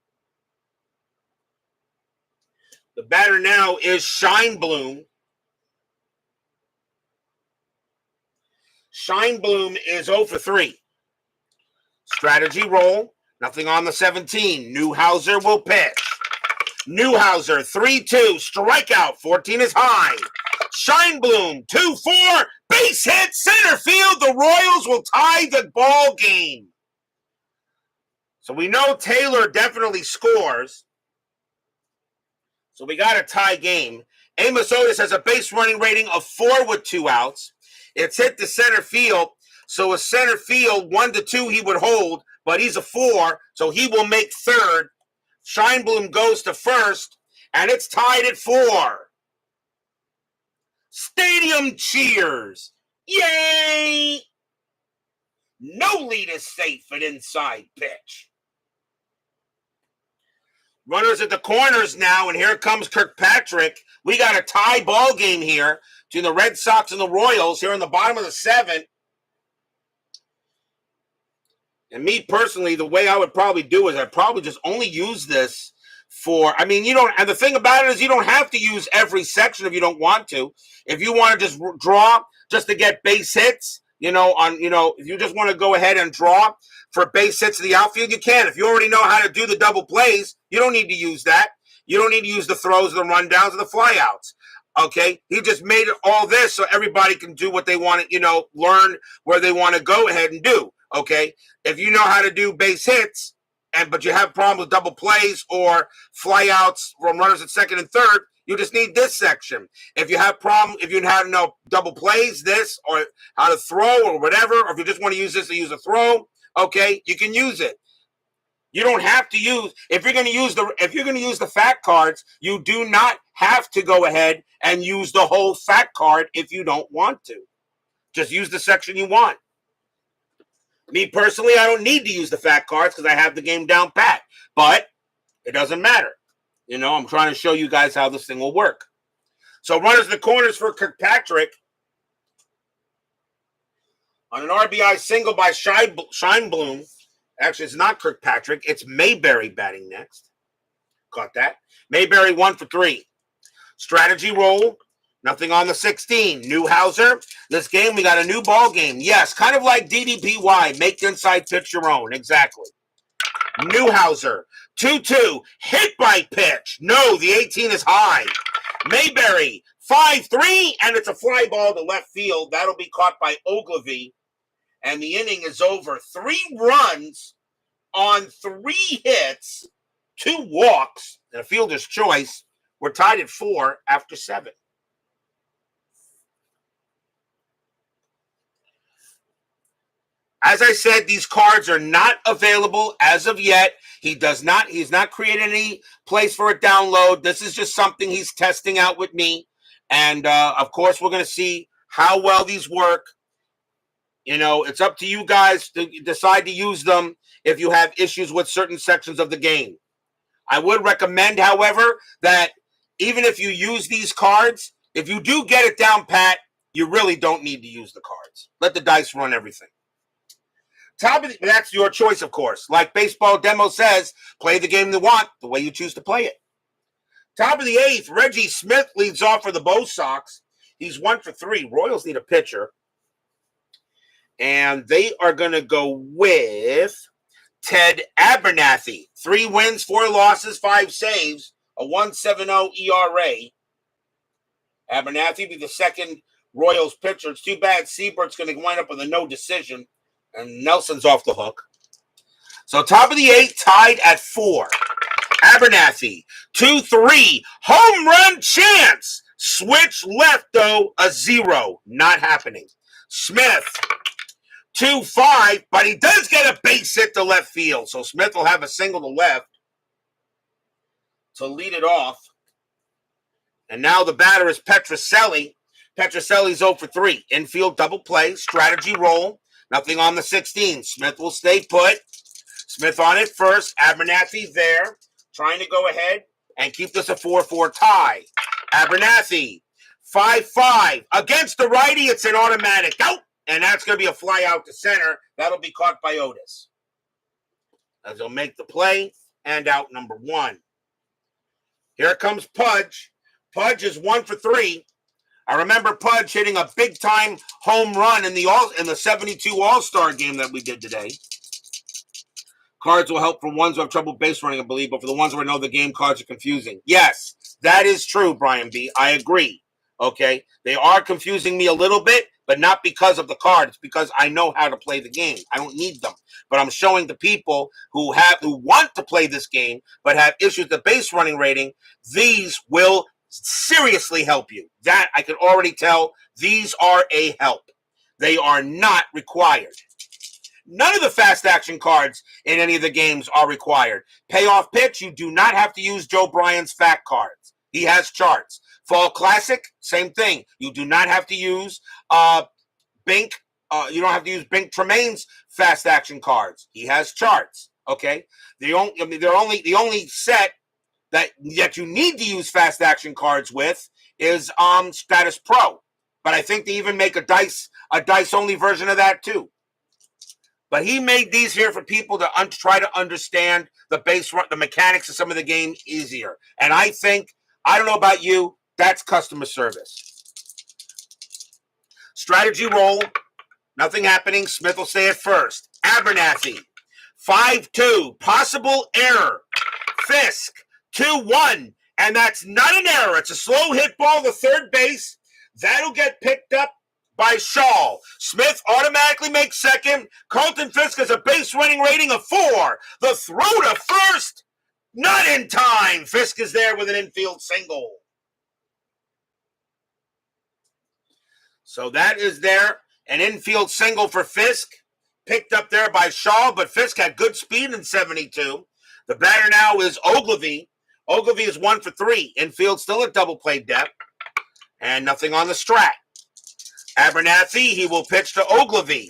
The batter now is Scheinblum. Scheinblum is 0-3. Strategy roll. Nothing on the 17. Newhouser will pitch. Newhouser, 3-2. Strikeout, 14 is high. Scheinblum, 2-4. Base hit, center field. The Royals will tie the ball game. So we know Taylor definitely scores. So we got a tie game. Amos Otis has a base running rating of 4 with 2 outs. It's hit to center field. So a center field, 1-2 he would hold, but he's a 4, so he will make third. Scheinblum goes to first, and it's tied at 4. Stadium cheers. Yay! No lead is safe at inside pitch. Runners at the corners now, and here comes Kirkpatrick. We got a tie ball game here between the Red Sox and the Royals here in the bottom of the 7th. And me personally, the way I would probably do is I'd probably just only use this and the thing about it is you don't have to use every section if you don't want to. If you want to just draw just to get base hits, if you just want to go ahead and draw for base hits in the outfield, you can. If you already know how to do the double plays, you don't need to use that. You don't need to use the throws, the rundowns, or the flyouts. Okay? He just made all this so everybody can do what they want to, learn where they want to go ahead and do. Okay? If you know how to do base hits, but you have problems with double plays or flyouts from runners at second and third, you just need this section. If you have no double plays, this, or how to throw or whatever, or if you just want to use this to use a throw, okay, you can use it. You don't have to use if you're going to use the fact cards, you do not have to go ahead and use the whole fact card if you don't want to. Just use the section you want. Me personally, I don't need to use the fact cards because I have the game down pat. But it doesn't matter. I'm trying to show you guys how this thing will work. So runners in the corners for Kirkpatrick. On an RBI single by Scheinblum. Actually, it's not Kirkpatrick. It's Mayberry batting next. Caught that. Mayberry 1-for-3. Strategy roll. Nothing on the 16. Newhouser. This game, we got a new ball game. Yes, kind of like DDPY. Make the inside pitch your own. Exactly. Newhouser. 2-2. Hit by pitch. No, the 18 is high. Mayberry. 5-3. And it's a fly ball to left field. That'll be caught by Ogilvy. And the inning is over. 3 runs on 3 hits. 2 walks. And a fielder's choice. We're tied at 4 after 7. As I said, these cards are not available as of yet. He's not created any place for a download. This is just something he's testing out with me. And, of course, we're going to see how well these work. It's up to you guys to decide to use them if you have issues with certain sections of the game. I would recommend, however, that even if you use these cards, if you do get it down pat, you really don't need to use the cards. Let the dice run everything. That's your choice, of course. Like Baseball Demo says, play the game you want the way you choose to play it. Top of the 8th, Reggie Smith leads off for the Bo Sox. He's 1 for 3. Royals need a pitcher. And they are going to go with Ted Abernathy. 3 wins, 4 losses, 5 saves, a 1.70 ERA. Abernathy will be the second Royals pitcher. It's too bad Siebert's going to wind up with a no decision, and Nelson's off the hook. So top of the 8th, tied at 4. Abernathy, 2-3, home run chance. Switch left, though, a 0. Not happening. Smith, 2-5, but he does get a base hit to left field. So Smith will have a single to left to lead it off. And now the batter is Petrocelli. Petrocelli's 0 for 3. Infield double play, strategy roll. Nothing on the 16. Smith will stay put. Smith on it first. Abernathy there, trying to go ahead and keep this a 4-4 tie. Abernathy, 5-5. Against the righty, it's an automatic out. And that's going to be a fly out to center. That'll be caught by Otis. As he'll make the play, and out number 1. Here comes Pudge. Pudge is 1 for 3. I remember Pudge hitting a big-time home run in the 72 All-Star game that we did today. Cards will help for ones who have trouble base running, I believe, but for the ones where I know the game, cards are confusing. Yes, that is true, Brian B. I agree. Okay? They are confusing me a little bit, but not because of the card. It's because I know how to play the game. I don't need them. But I'm showing the people who want to play this game but have issues with the base running rating, these will seriously help you. That I can already tell. These are a help. They are not required. None of the fast action cards in any of the games are required. Payoff pitch, you do not have to use Joe Bryan's fact cards. He has charts. Fall Classic, same thing. You do not have to use Bink. You don't have to use Bink Tremaine's fast action cards. He has charts. Okay. The only set that you need to use fast action cards with is Status Pro. But I think they even make a dice only version of that too. But he made these here for people to try to understand the mechanics of some of the game easier. And I think, I don't know about you, that's customer service. Strategy roll. Nothing happening. Smith will stay at first. Abernathy, 5-2. Possible error. Fisk, 2-1. And that's not an error. It's a slow hit ball to third base. That'll get picked up by Shaw. Smith automatically makes second. Carlton Fisk has a base running rating of 4. The throw to first, not in time. Fisk is there with an infield single. So that is there. An infield single for Fisk. Picked up there by Shaw, but Fisk had good speed in 72. The batter now is Ogilvy. Ogilvy is 1 for 3. Infield still at double play depth. And nothing on the strat. Abernathy, he will pitch to Ogilvy.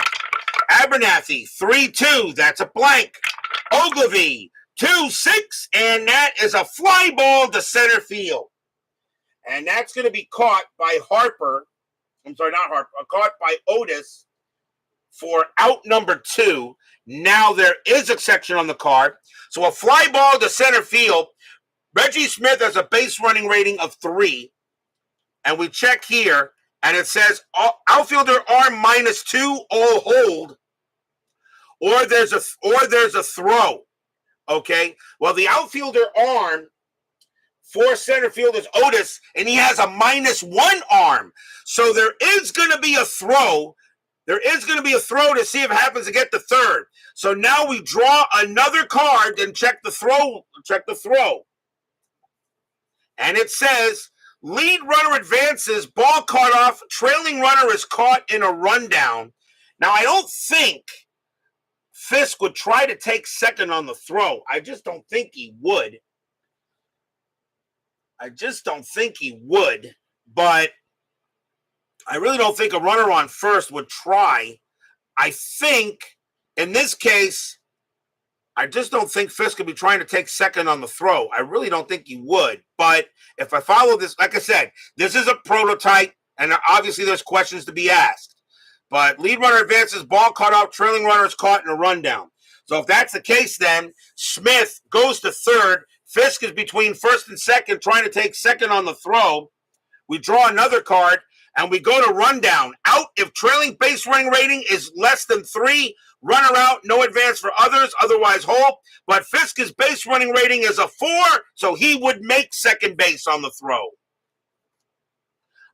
Abernathy, 3-2. That's a blank. Ogilvy, 2-6. And that is a fly ball to center field. And that's going to be caught by Harper. I'm sorry, not Harper. Caught by Otis for out number 2. Now there is a section on the card. So a fly ball to center field. Reggie Smith has a base running rating of 3. And we check here, and it says outfielder arm -2, all hold, or there's a throw. Okay. Well, the outfielder arm for center field is Otis, and he has a -1 arm. So there is going to be a throw. There is going to be a throw to see if it happens to get to third. So now we draw another card and check the throw. And it says, lead runner advances, ball caught off, trailing runner is caught in a rundown. Now, I don't think Fisk would try to take second on the throw. I just don't think he would. But I really don't think a runner on first would try. I think, in this case, I just don't think Fisk could be trying to take second on the throw. I really don't think he would. But if I follow this, like I said, this is a prototype, and obviously there's questions to be asked. But lead runner advances, ball caught off, trailing runner is caught in a rundown. So if that's the case, then Smith goes to third. Fisk is between first and second, trying to take second on the throw. We draw another card, and we go to rundown. Out if trailing base running rating is less than 3. Runner out, no advance for others, otherwise hold. But Fisk's base running rating is a 4, so he would make second base on the throw.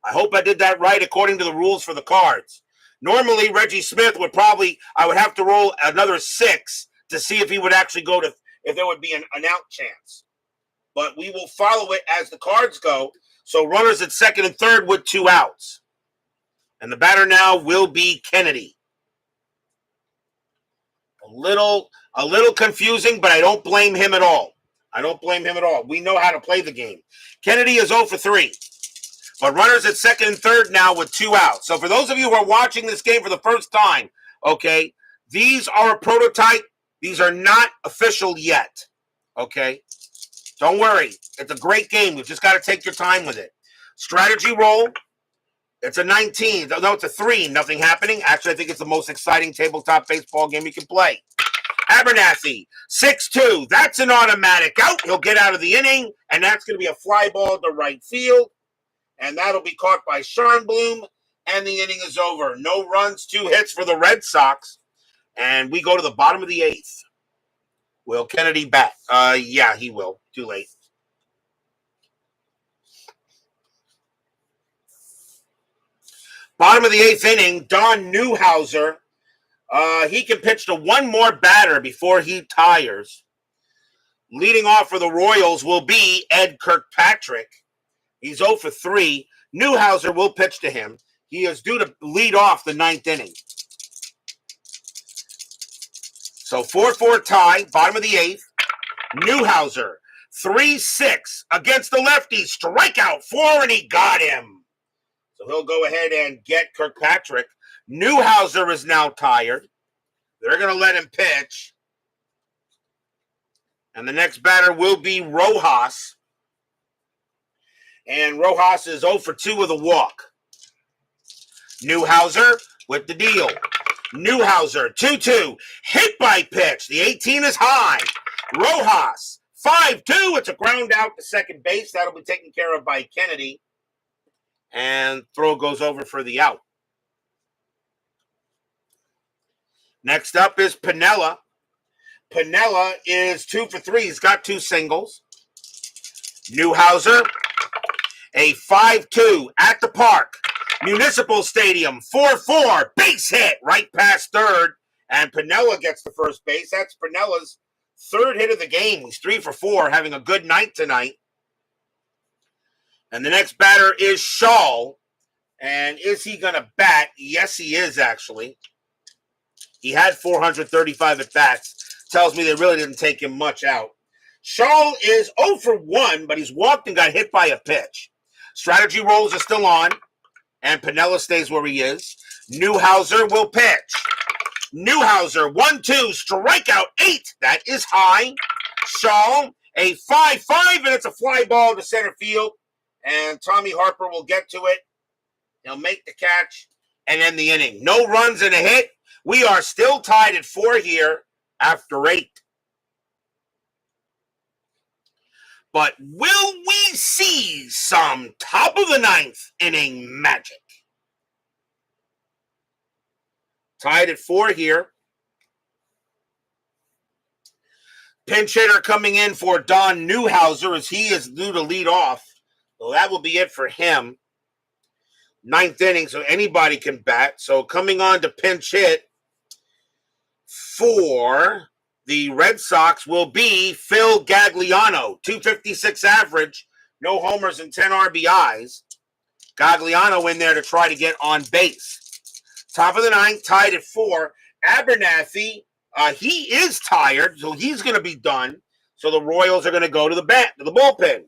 I hope I did that right according to the rules for the cards. Normally, Reggie Smith I would have to roll another 6 to see if he would actually go to, if there would be an out chance. But we will follow it as the cards go. So runners at second and third with 2 outs. And the batter now will be Kennedy. A little confusing, but I don't blame him at all. We know how to play the game. Kennedy is 0 for 3. But runners at second and third now with 2 outs. So for those of you who are watching this game for the first time, okay, these are a prototype. These are not official yet, okay? Don't worry. It's a great game. You've just got to take your time with it. Strategy roll. It's a 19. No, it's a 3. Nothing happening. Actually, I think it's the most exciting tabletop baseball game you can play. Abernathy, 6-2. That's an automatic out. He'll get out of the inning, and that's going to be a fly ball to right field. And that'll be caught by Schernblum, and the inning is over. No runs, 2 hits for the Red Sox. And we go to the bottom of the 8th. Will Kennedy bat? Yeah, he will. Too late. Bottom of the 8th inning, Don Newhouser. He can pitch to one more batter before he tires. Leading off for the Royals will be Ed Kirkpatrick. He's 0 for 3. Newhouser will pitch to him. He is due to lead off the 9th inning. So 4-4 tie, bottom of the 8th. Newhouser, 3-6 against the lefty. Strikeout 4, and he got him. So he'll go ahead and get Kirkpatrick. Newhouser is now tired. They're going to let him pitch. And the next batter will be Rojas. And Rojas is 0 for 2 with a walk. Newhouser with the deal. Newhouser, 2-2. Hit by pitch. The 18 is high. Rojas, 5-2. It's a ground out to second base. That'll be taken care of by Kennedy. And throw goes over for the out. Next up is Piniella. Piniella is 2 for 3. He's got 2 singles. Newhouser, a 5-2 at the park. Municipal Stadium, 4-4. Base hit right past third. And Piniella gets the first base. That's Pinella's 3rd hit of the game. He's 3 for 4, having a good night tonight. And the next batter is Shaw. And is he going to bat? Yes, he is, actually. He had 435 at-bats. Tells me they really didn't take him much out. Shaw is 0 for 1, but he's walked and got hit by a pitch. Strategy rolls are still on, and Piniella stays where he is. Newhouser will pitch. Newhouser, 1-2, strikeout 8. That is high. Shaw, a 5-5, and it's a fly ball to center field. And Tommy Harper will get to it. He'll make the catch and end the inning. No runs and a hit. We are still tied at 4 here after 8. But will we see some top of the 9th inning magic? Tied at 4 here. Pinch hitter coming in for Don Newhouser as he is due to lead off. So that will be it for him. 9th inning, so anybody can bat. So coming on to pinch hit for the Red Sox will be Phil Gagliano, 256 average, no homers and 10 RBIs. Gagliano in there to try to get on base. Top of the 9th, tied at 4. Abernathy, he is tired, so he's going to be done. So the Royals are going to go to the bullpen.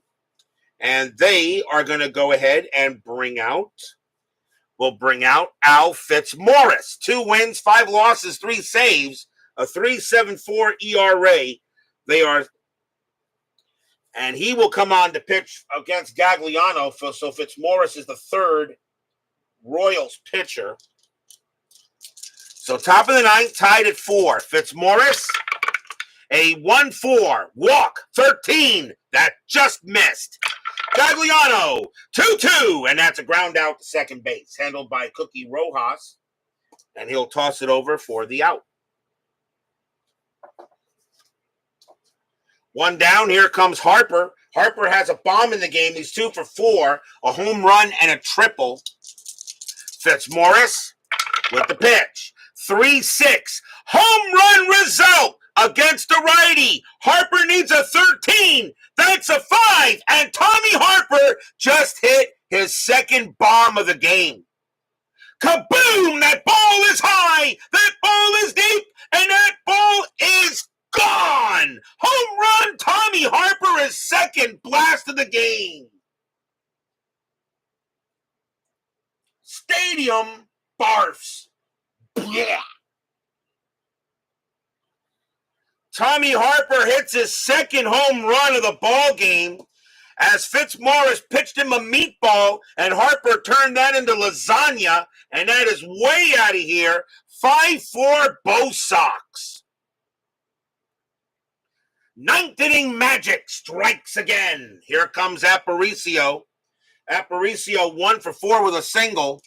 And they are going to go ahead and bring out Al Fitzmaurice. 2 wins, 5 losses, 3 saves. A 3.74 ERA. And he will come on to pitch against Gagliano. So Fitzmaurice is the 3rd Royals pitcher. So top of the 9th, tied at 4. Fitzmaurice, A 1-4, walk, 13. That just missed. Gagliano, 2-2, and that's a ground out to second base, handled by Cookie Rojas, and he'll toss it over for the out. One down, here comes Harper. Harper has a bomb in the game. He's 2 for 4, a home run and a triple. Fitzmaurice with the pitch. 3-6, home run result against the righty. Harper needs a 13. That's a 5. And Tommy Harper just hit his second bomb of the game. Kaboom! That ball is high. That ball is deep. And that ball is gone. Home run. Tommy Harper, his second blast of the game. Stadium barfs. Yeah. Tommy Harper hits his second home run of the ball game as Fitzmaurice pitched him a meatball and Harper turned that into lasagna, and that is way out of here. 5-4 Bo Sox. Ninth inning magic strikes again. Here comes Aparicio. Aparicio 1 for 4 with a single.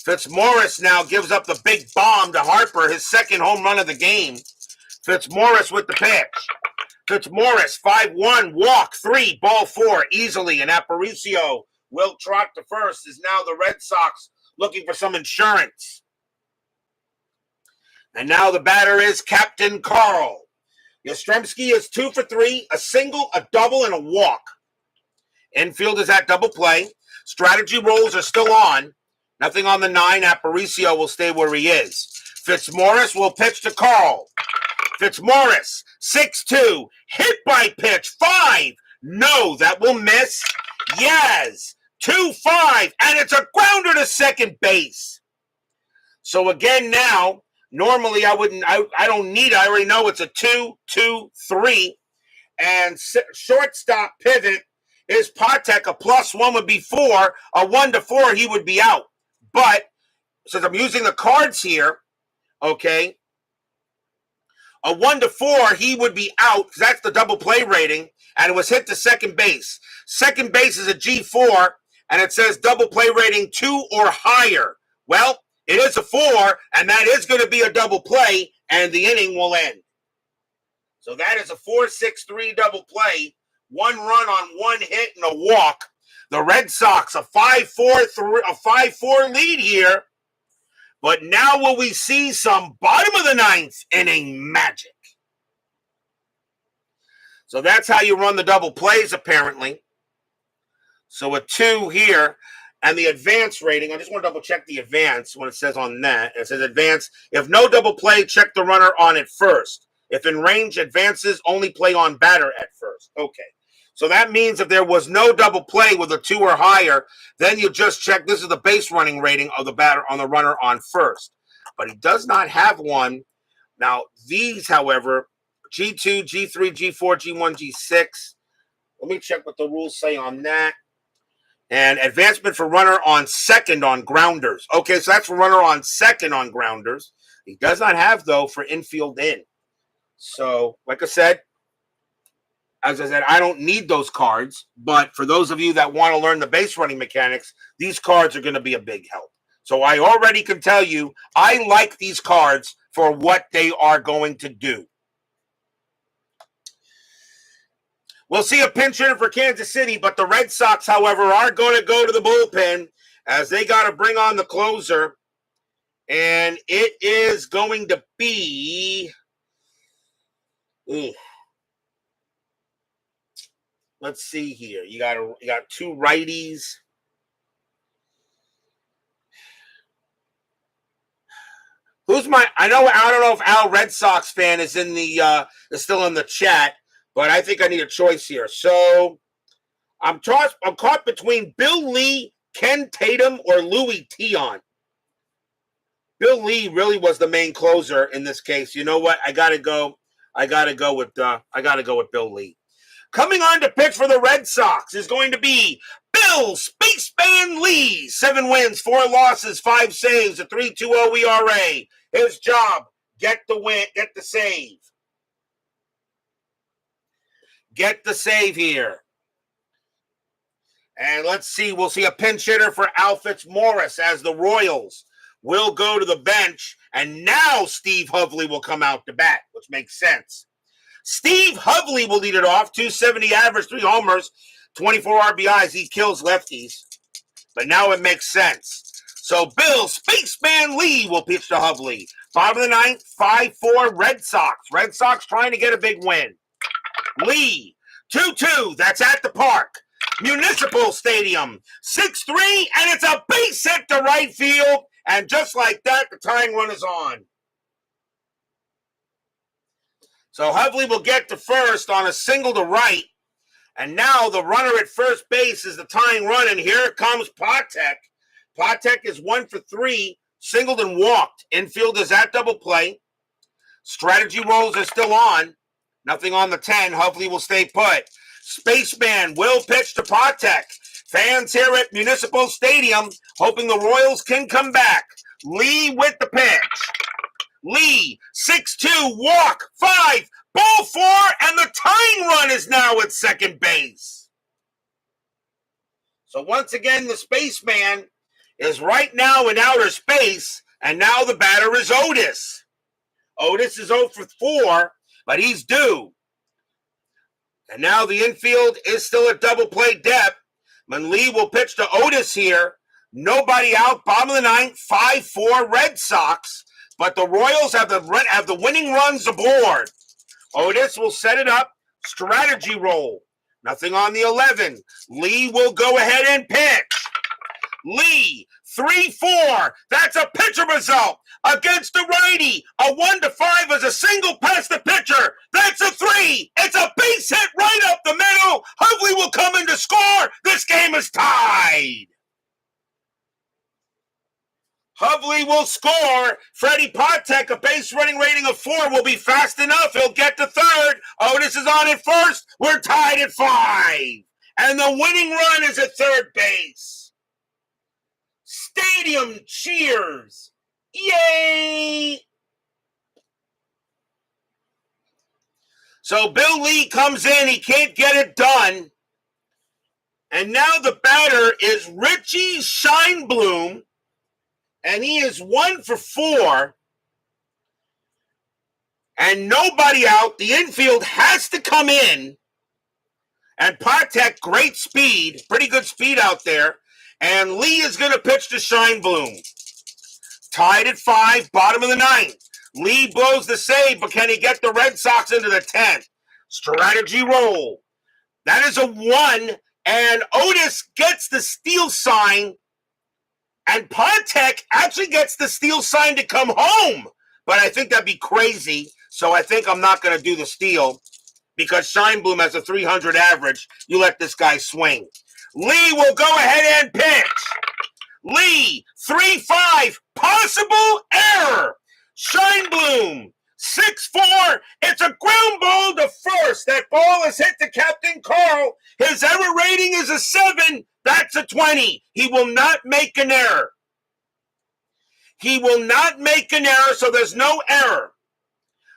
Fitzmaurice now gives up the big bomb to Harper, his second home run of the game. Fitzmaurice with the pitch. Fitzmaurice, 5-1, walk, 3, ball 4, easily. And Aparicio will trot to first, is now the Red Sox looking for some insurance. And now the batter is Captain Carl. Yastrzemski is 2 for 3, a single, a double, and a walk. Infield is at double play. Strategy rolls are still on. Nothing on the 9. Aparicio will stay where he is. Fitzmaurice will pitch to Carl. Fitzmaurice, 6-2, hit by pitch, 5. No, that will miss. Yes, 2-5, and it's a grounder to second base. So again now, normally I don't need it. I already know it's a 2-2-3. And shortstop pivot is Patek. A +1 would be 4. A 1-4, he would be out. But since I'm using the cards here, okay, a 1-4, he would be out because that's the double play rating, and it was hit to second base. Second base is a G4, and it says double play rating 2 or higher. Well, it is a 4, and that is going to be a double play, and the inning will end. So that is a 4-6-3 double play, 1 run on 1 hit and a walk. The Red Sox, a 5-4 lead here. But now will we see some bottom of the 9th inning magic? So that's how you run the double plays, apparently. So a 2 here. And the advance rating, I just want to double check the advance when it says on that. It says advance. If no double play, check the runner on it first. If in range, advances, only play on batter at first. Okay. So that means if there was no double play with a 2 or higher, then you just check. This is the base running rating of the batter on the runner on first. But he does not have one. Now, these, however, G2, G3, G4, G1, G6. Let me check what the rules say on that. And advancement for runner on second on grounders. Okay, so that's for runner on second on grounders. He does not have, though, for infield in. So, like I said, as I said, I don't need those cards, but for those of you that want to learn the base running mechanics, these cards are going to be a big help. So I already can tell you, I like these cards for what they are going to do. We'll see a pinch hitter for Kansas City, but the Red Sox, however, are going to go to the bullpen as they got to bring on the closer. And it is going to be... Let's see here. You got 2 righties. I don't know if Al Red Sox fan is is still in the chat, but I think I need a choice here. So I'm caught between Bill Lee, Ken Tatum, or Louis Tion. Bill Lee really was the main closer in this case. You know what? I gotta go with Bill Lee. Coming on to pitch for the Red Sox is going to be Bill Spaceman Lee. 7 wins, 4 losses, 5 saves, a 3.20 ERA. His job, get the win, get the save. get the save here. And let's see, we'll see a pinch hitter for Alfitz Morris as the Royals will go to the bench. And now Steve Hovley will come out to bat, which makes sense. Steve Hovley will lead it off. 270 average, 3 homers, 24 RBIs. He kills lefties. But now it makes sense. So Bill Spaceman Lee will pitch to Hovley. Bottom of the ninth, 5-4 Red Sox. Red Sox trying to get a big win. Lee, 2-2. That's at the park. Municipal Stadium, 6-3, and it's a base hit to right field. And just like that, the tying run is on. So Hovley will get to first on a single to right. And now the runner at first base is the tying run, and here comes Patek. Patek is 1 for 3, singled and walked. Infield is at double play. Strategy rolls are still on. Nothing on the 10. Hovley will stay put. Spaceman will pitch to Patek. Fans here at Municipal Stadium hoping the Royals can come back. Lee with the pitch. Lee, 6-2, walk, 5, ball 4, and the tying run is now at second base. So once again, the Spaceman is right now in outer space, and now the batter is Otis. Otis is 0 for 4, but he's due. And now the infield is still at double play depth. Lee will pitch to Otis here. Nobody out, bottom of the ninth, 5-4 Red Sox. But the Royals have the winning runs aboard. Otis will set it up. Strategy roll. Nothing on the 11. Lee will go ahead and pitch. Lee, 3-4. That's a pitcher result against the righty. A 1-5 is a single past the pitcher. That's a 3. It's a base hit right up the middle. Hovley will come in to score. This game is tied. Hovley will score. Freddie Patek, a base running rating of 4, will be fast enough. He'll get to third. Otis is on at first. We're tied at 5. And the winning run is at third base. Stadium cheers. Yay! So Bill Lee comes in. He can't get it done. And now the batter is Richie Scheinblum. And he is 1 for 4. And nobody out. The infield has to come in. And Patek, great speed. Pretty good speed out there. And Lee is going to pitch to Scheinblum. Tied at 5, bottom of the ninth. Lee blows the save, but can he get the Red Sox into the 10th? Strategy roll. That is a 1. And Otis gets the steal sign. And Patek actually gets the steal sign to come home. But I think that'd be crazy. So I think I'm not going to do the steal. Because Scheinblum has a 300 average. You let this guy swing. Lee will go ahead and pitch. Lee, 3-5. Possible error. Scheinblum, 6-4. It's a ground ball to first. That ball is hit to Captain Carl. His error rating is a 7. That's a 20. He will not make an error. He will not make an error, so there's no error.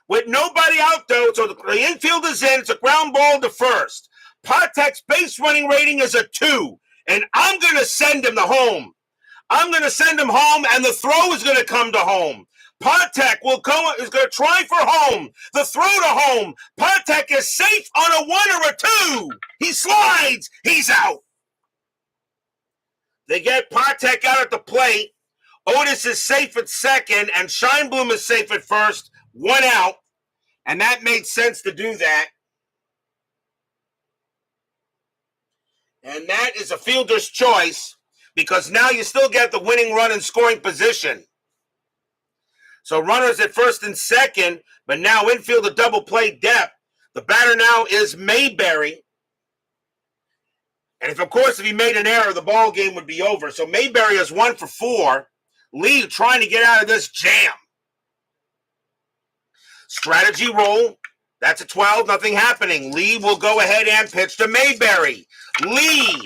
With nobody out, though, so the infield is in. It's a ground ball to first. Patek's base running rating is a 2. And I'm going to send him to home. I'm going to send him home, and the throw is going to come to home. Patek is going to try for home. The throw to home. Patek is safe on a 1 or a 2. He slides. He's out. They get Patek out at the plate. Otis is safe at second, and Scheinblum is safe at first. 1 out. And that made sense to do that. And that is a fielder's choice, because now you still get the winning run in scoring position. So runners at first and second, but now infield a double play depth. The batter now is Mayberry. And if he made an error, the ball game would be over. So Mayberry is 1 for 4. Lee trying to get out of this jam. Strategy roll. That's a 12. Nothing happening. Lee will go ahead and pitch to Mayberry. Lee,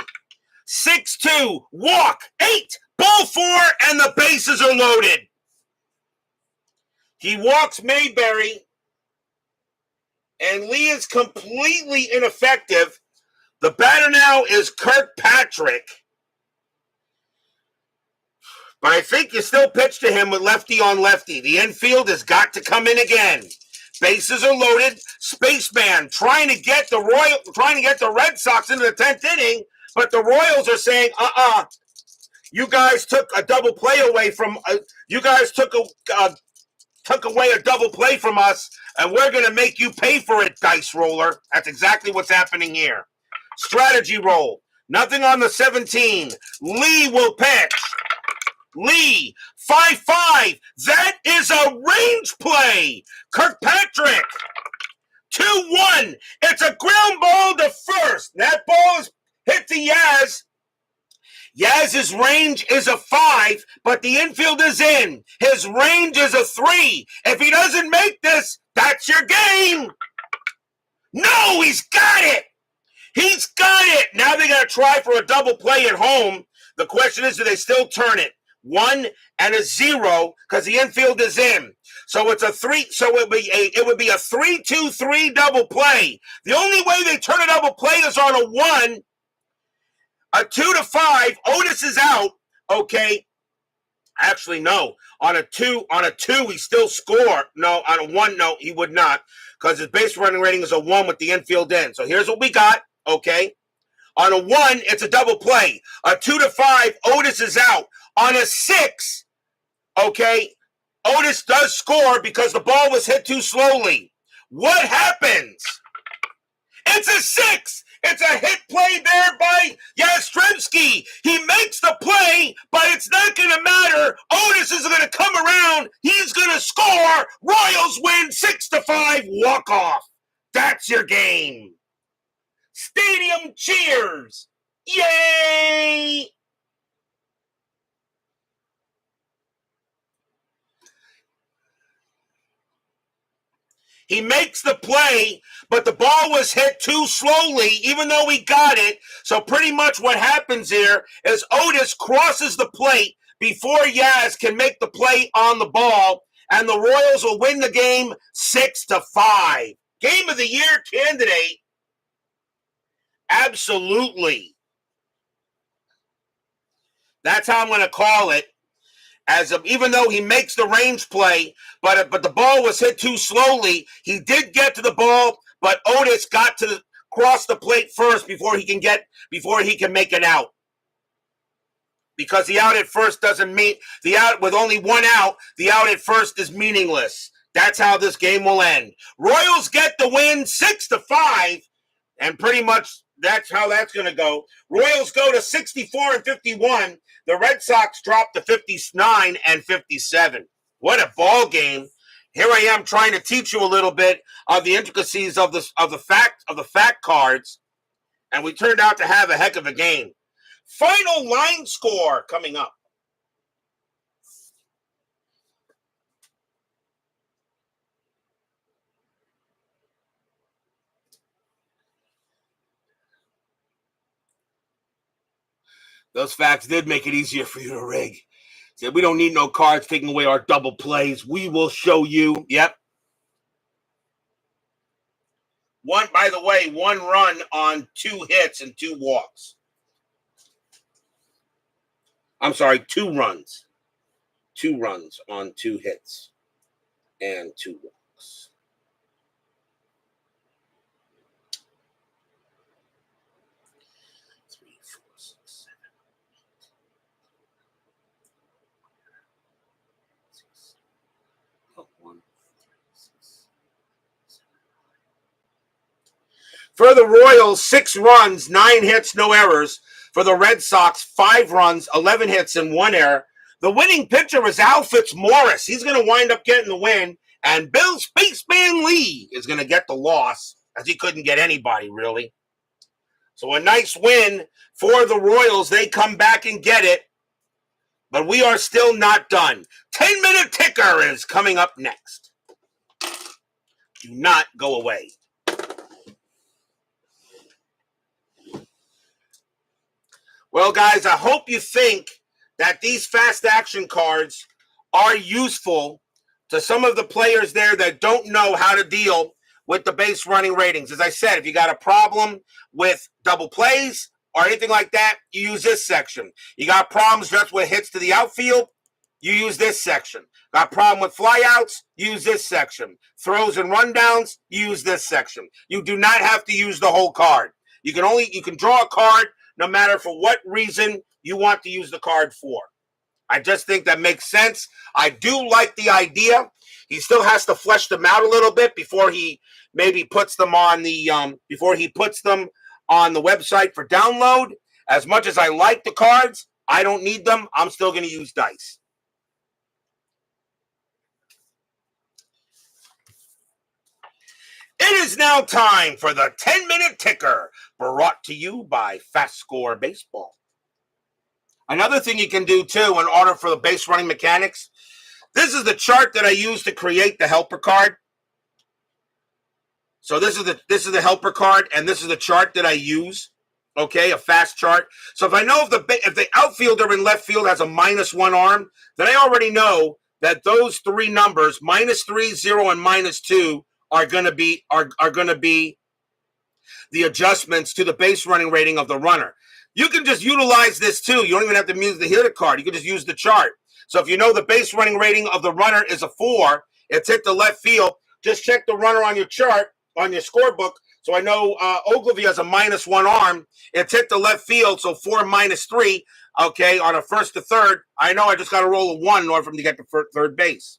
6-2. Walk. 8. Ball 4. And the bases are loaded. He walks Mayberry. And Lee is completely ineffective. The batter now is Kirkpatrick. But I think you still pitch to him with lefty on lefty. The infield has got to come in again. Bases are loaded. Spaceman trying to get the Red Sox into the 10th inning, but the Royals are saying, you guys took a double play away from took away a double play from us, and we're going to make you pay for it, dice roller. That's exactly what's happening here. Strategy roll. Nothing on the 17. Lee will pitch. Lee, 5-5. That is a range play. Kirkpatrick, 2-1. It's a ground ball to first. That ball is hit to Yaz. Yaz's range is a 5, but the infield is in. His range is a 3. If he doesn't make this, that's your game. No, he's got it. He's got it. Now they got to try for a double play at home. The question is, do they still turn it? 1 and a 0 because the infield is in. So it's a 3. So it would be a 3-2-3 double play. The only way they turn a double play is on a 1, a 2-5. Otis is out. Okay. Actually, no. On a 2, he still score. No, on a 1, no, he would not because his base running rating is a 1 with the infield in. So here's what we got. Okay. On a 1, it's a double play. A 2-5, Otis is out. On a 6, okay, Otis does score because the ball was hit too slowly. What happens? It's a 6. It's a hit play there by Yastrzemski. He makes the play, but it's not going to matter. Otis is going to come around. He's going to score. Royals win 6-5, walk off. That's your game. Stadium cheers. Yay! He makes the play, but the ball was hit too slowly, even though we got it. So pretty much what happens here is Otis crosses the plate before Yaz can make the play on the ball, and the Royals will win the game 6-5. Game of the year candidate. Absolutely. That's how I'm going to call it. Even though he makes the range play, but the ball was hit too slowly, he did get to the ball, but Otis got to cross the plate first before he can make an out. Because the out at first doesn't mean the out with only 1 out, the out at first is meaningless. That's how this game will end. Royals get the win 6-5, and pretty much that's how that's going to go. Royals go to 64-51. The Red Sox drop to 59-57. What a ball game! Here I am trying to teach you a little bit of the intricacies of the fact cards, and we turned out to have a heck of a game. Final line score coming up. Those facts did make it easier for you to rig. Said we don't need no cards taking away our double plays. We will show you. Yep. By the way, 1 run on 2 hits and 2 walks. I'm sorry, 2 runs. 2 runs on 2 hits and 2 walks. For the Royals, 6 runs, 9 hits, no errors. For the Red Sox, 5 runs, 11 hits, and 1 error. The winning pitcher is Al Fitzmaurice. He's going to wind up getting the win. And Bill Spaceman Lee is going to get the loss, as he couldn't get anybody, really. So a nice win for the Royals. They come back and get it. But we are still not done. 10-minute ticker is coming up next. Do not go away. Well, guys, I hope you think that these fast action cards are useful to some of the players there that don't know how to deal with the base running ratings. As I said, if you got a problem with double plays or anything like that, you use this section. You got problems just with hits to the outfield, you use this section. Got a problem with flyouts, use this section. Throws and rundowns, use this section. You do not have to use the whole card. You can draw a card no matter for what reason you want to use the card for. I just think that makes sense. I do like the idea. He still has to flesh them out a little bit before he maybe puts them on the website for download. As much as I like the cards, I don't need them. I'm still going to use dice. It is now time for the 10-minute ticker, brought to you by FastScore Baseball. Another thing you can do, too, in order for the base running mechanics, this is the chart that I use to create the helper card. So this is the helper card, and this is the chart that I use, okay, a fast chart. So if I know if the outfielder in left field has a -1 arm, then I already know that those three numbers, -3, 0, and -2, are going to be the adjustments to the base running rating of the runner. You can just utilize this too. You don't even have to use the hitter card. You can just use the chart. So if you know the base running rating of the runner is a 4, it's hit the left field, just check the runner on your chart, on your scorebook. So I know Ogilvy has a -1 arm. It's hit the left field, so 4 -3, okay, on a first to third. I know I just got to roll a 1 in order for him to get to third base.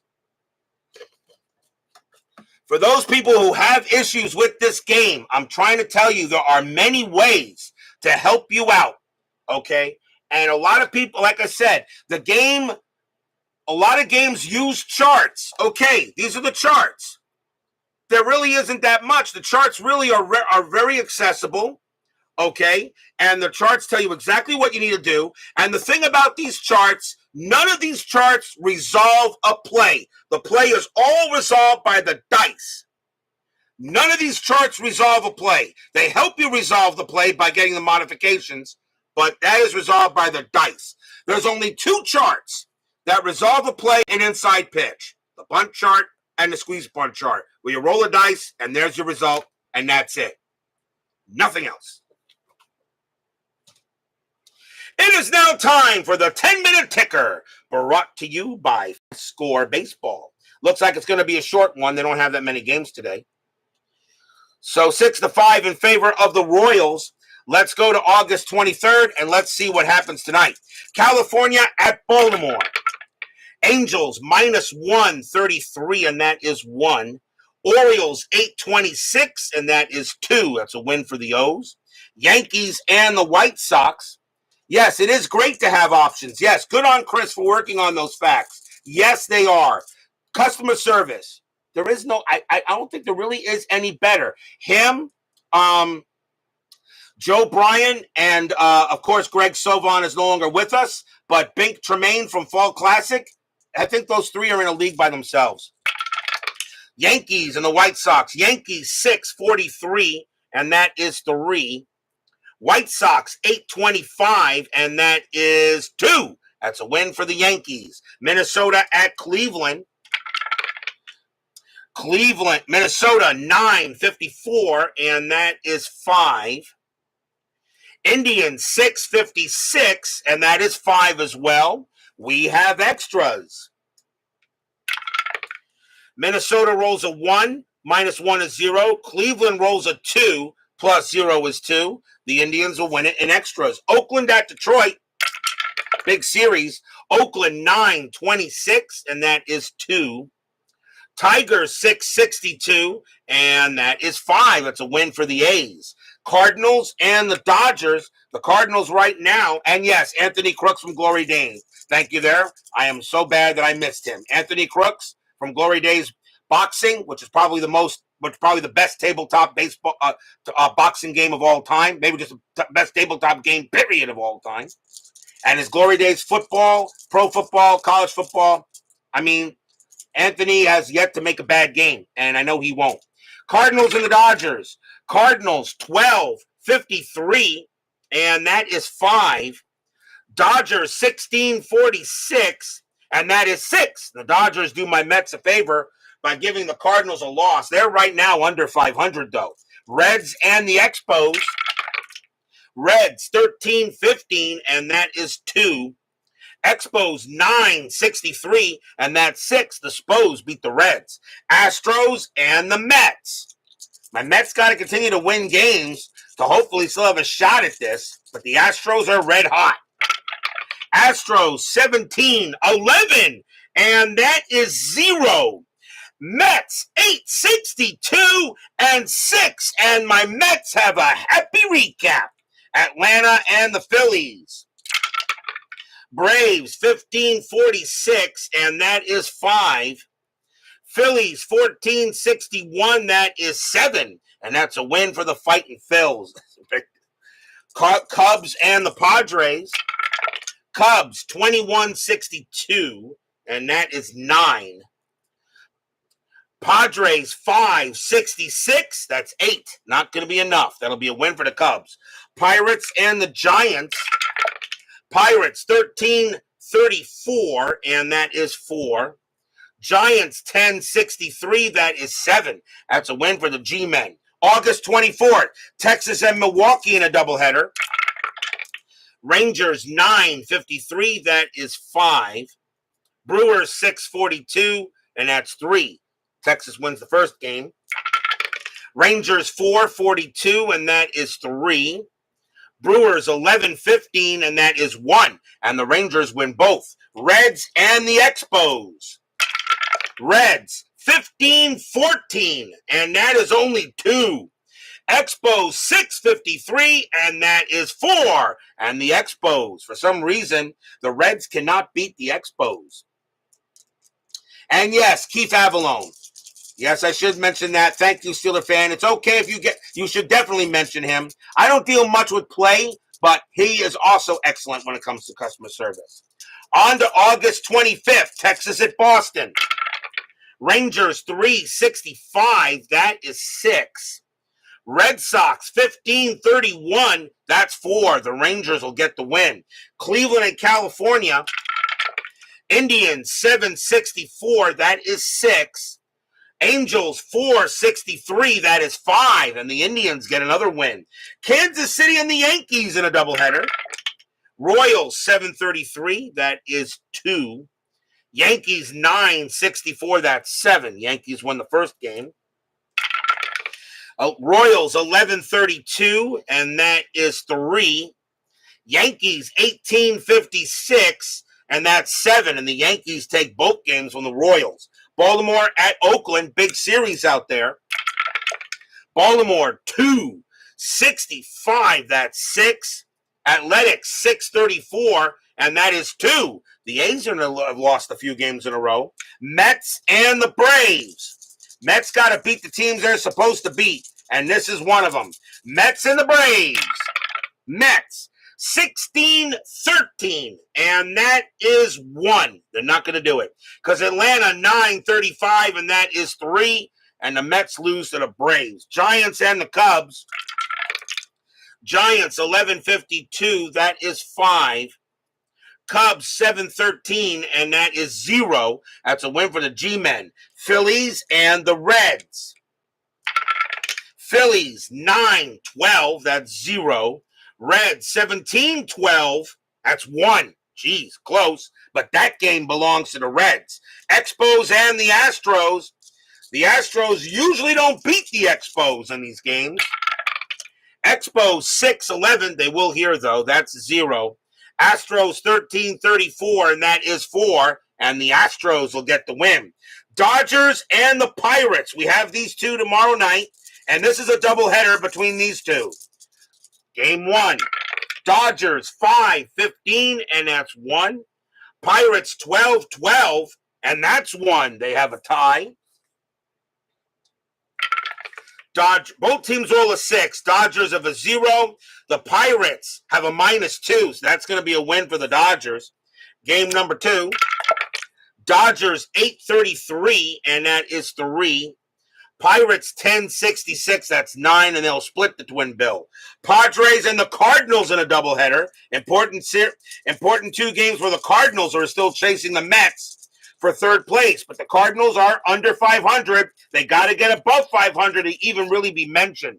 For those people who have issues with this game, I'm trying to tell you there are many ways to help you out, okay? And a lot of people, like I said, a lot of games use charts. Okay, these are the charts. There really isn't that much. The charts really are very accessible, okay? And the charts tell you exactly what you need to do. And the thing about these charts, none of these charts resolve a play. The play is all resolved by the dice. None of these charts resolve a play. They help you resolve the play by getting the modifications, but that is resolved by the dice. There's only 2 charts that resolve a play in inside pitch: the bunt chart and the squeeze bunt chart, where you roll a dice and there's your result, and that's it. Nothing else. It is now time for the 10-minute ticker, brought to you by FastScore Baseball. Looks like it's going to be a short one. They don't have that many games today. So 6-5 in favor of the Royals. Let's go to August 23rd, and let's see what happens tonight. California at Baltimore. Angels -133, and that is 1. Orioles 826, and that is 2. That's a win for the O's. Yankees and the White Sox. Yes, it is great to have options. Yes, good on Chris for working on those facts. Yes, they are. Customer service. There is no, I don't think there really is any better. Him, Joe Bryan, and of course Greg Sovon is no longer with us, but Bink Tremaine from Fall Classic, I think those 3 are in a league by themselves. Yankees and the White Sox. Yankees 643, and that is 3. White Sox 825, and that is 2. That's a win for the Yankees. Minnesota at Cleveland. Minnesota 954, and that is 5. Indians 656, and that is 5 as well. We have extras. Minnesota rolls a 1, -1 is 0. Cleveland rolls a 2, +0 is 2. The Indians will win it in extras. Oakland at Detroit, big series. Oakland 926, and that is 2. Tigers 662, and that is 5. That's a win for the A's. Cardinals and the Dodgers. The Cardinals right now, and yes, Anthony Crooks from Glory Days. Thank you there. I am so bad that I missed him. Anthony Crooks from Glory Days Boxing, which is probably the best tabletop baseball boxing game of all time. Maybe just the best tabletop game period of all time. And his Glory Days football, pro football, college football. I mean, Anthony has yet to make a bad game, and I know he won't. Cardinals and the Dodgers. Cardinals 1253, and that is 5. Dodgers 1646, and that is 6. The Dodgers do my Mets a favor by giving the Cardinals a loss. They're right now under 500, though. Reds and the Expos. Reds 13-15, and that is 2. Expos 9-63, and that's 6. The Spos beat the Reds. Astros and the Mets. My Mets got to continue to win games to hopefully still have a shot at this, but the Astros are red hot. Astros 17-11, and that is 0. Mets 8-62 and 6, and my Mets have a happy recap. Atlanta and the Phillies. Braves 15-46, and that is 5. Phillies 14-61, that is 7, and that's a win for the Fighting Phils. Cubs and the Padres. Cubs 21-62, and that is 9. Padres 5-66, that's 8. Not going to be enough. That'll be a win for the Cubs. Pirates and the Giants. Pirates 13-34, and that is 4. Giants 10-63, that is 7. That's a win for the G-Men. August 24th, Texas and Milwaukee in a doubleheader. Rangers 9-53, that is 5. Brewers 6-42, and that's 3. Texas wins the first game. Rangers 4-42, and that is 3. Brewers 11-15, and that is 1. And the Rangers win both. Reds and the Expos. Reds 15-14, and that is only 2. Expos 6-53, and that is 4. And the Expos, for some reason, the Reds cannot beat the Expos. And yes, Keith Avalone. Yes, I should mention that. Thank you, Steeler fan. It's okay if you should definitely mention him. I don't deal much with play, but he is also excellent when it comes to customer service. On to August 25th, Texas at Boston. Rangers 3-65, that is 6. Red Sox 15-31, that's 4. The Rangers will get the win. Cleveland and California. Indians 7-64, that is 6. Angels 4-63, that is 5, and the Indians get another win. Kansas City and the Yankees in a doubleheader. Royals 7-33, that is 2. Yankees 9-64, that's 7. Yankees won the first game. Royals 11-32, and that is 3. Yankees 18-56, and that's 7, and the Yankees take both games from the Royals. Baltimore at Oakland, big series out there. Baltimore 2-65, that's 6. Athletics 6-34, and that is 2. The A's have lost a few games in a row. Mets and the Braves. Mets got to beat the teams they're supposed to beat, and this is one of them. Mets and the Braves. Mets 16-13, and that is 1. They're not going to do it because Atlanta 9-35, and that is 3, and the Mets lose to the Braves. Giants and the Cubs. Giants 11-52, that is 5. Cubs 7-13, and that is 0. That's a win for the G-Men. Phillies and the Reds. Phillies 9-12, that's 0. Reds 17-12, that's 1. Jeez, close, but that game belongs to the Reds. Expos and the Astros. The Astros usually don't beat the Expos in these games. Expos 6-11, they will here though, that's 0. Astros 13-34, and that is 4, and the Astros will get the win. Dodgers and the Pirates. We have these two tomorrow night, and this is a doubleheader between these two. Game 1, Dodgers 5-15, and that's 1. Pirates 12-12, and that's 1. They have a tie. Both teams roll a 6. Dodgers have a 0. The Pirates have a -2, so that's going to be a win for the Dodgers. Game number 2, Dodgers 8-33, and that is 3. Pirates 10-66, that's 9, and they'll split the twin bill. Padres and the Cardinals in a doubleheader. Important 2 games where the Cardinals are still chasing the Mets for third place, but the Cardinals are under 500. They got to get above 500 to even really be mentioned.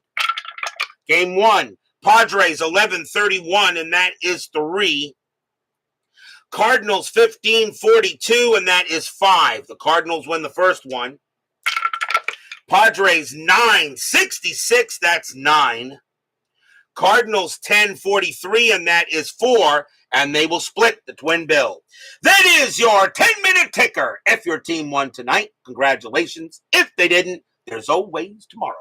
Game 1, Padres 11-31, and that is 3. Cardinals 15-42, and that is 5. The Cardinals win the first one. Padres 9-66, that's 9. Cardinals 10-43, and that is 4, and they will split the twin bill. That is your 10-minute ticker. If your team won tonight, congratulations. If they didn't, there's always tomorrow.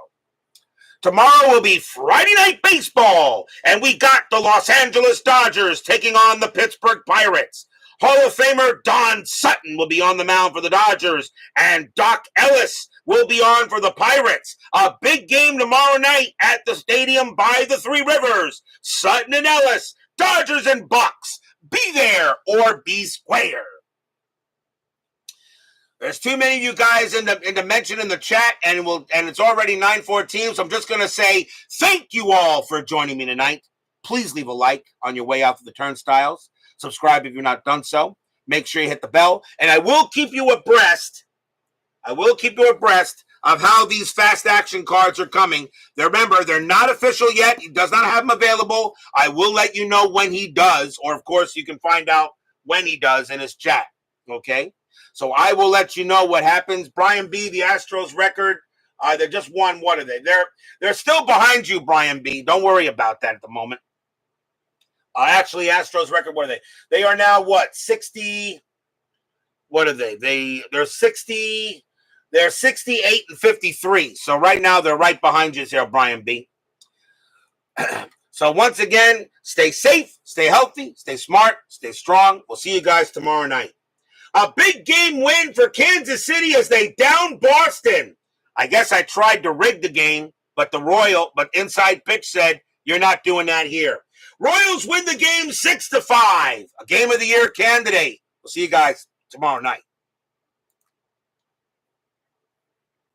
Tomorrow will be Friday Night Baseball, and we got the Los Angeles Dodgers taking on the Pittsburgh Pirates. Hall of Famer Don Sutton will be on the mound for the Dodgers, and Doc Ellis will be on for the Pirates. A big game tomorrow night at the stadium by the Three Rivers. Sutton and Ellis, Dodgers and Bucks. Be there or be square. There's too many of you guys in the mention in the chat, and it's already 9:14, so I'm just going to say thank you all for joining me tonight. Please leave a like on your way out to the turnstiles. Subscribe if you're not done so. Make sure you hit the bell, and I will keep you abreast. Of how these fast action cards are coming. Remember, they're not official yet. He does not have them available. I will let you know when he does, or of course you can find out when he does in his chat. Okay? So I will let you know what happens. Brian B., the Astros record, they just won. What are they? They're still behind you, Brian B. Don't worry about that at the moment. Actually, Astros record, what are they? They are now what? 60. What are they? They're 60. They're 68-53. So right now they're right behind you here, Brian B. So once again, stay safe, stay healthy, stay smart, stay strong. We'll see you guys tomorrow night. A big game win for Kansas City as they down Boston. I guess I tried to rig the game, but Inside Pitch said, you're not doing that here. Royals win the game 6-5. A Game of the Year candidate. We'll see you guys tomorrow night.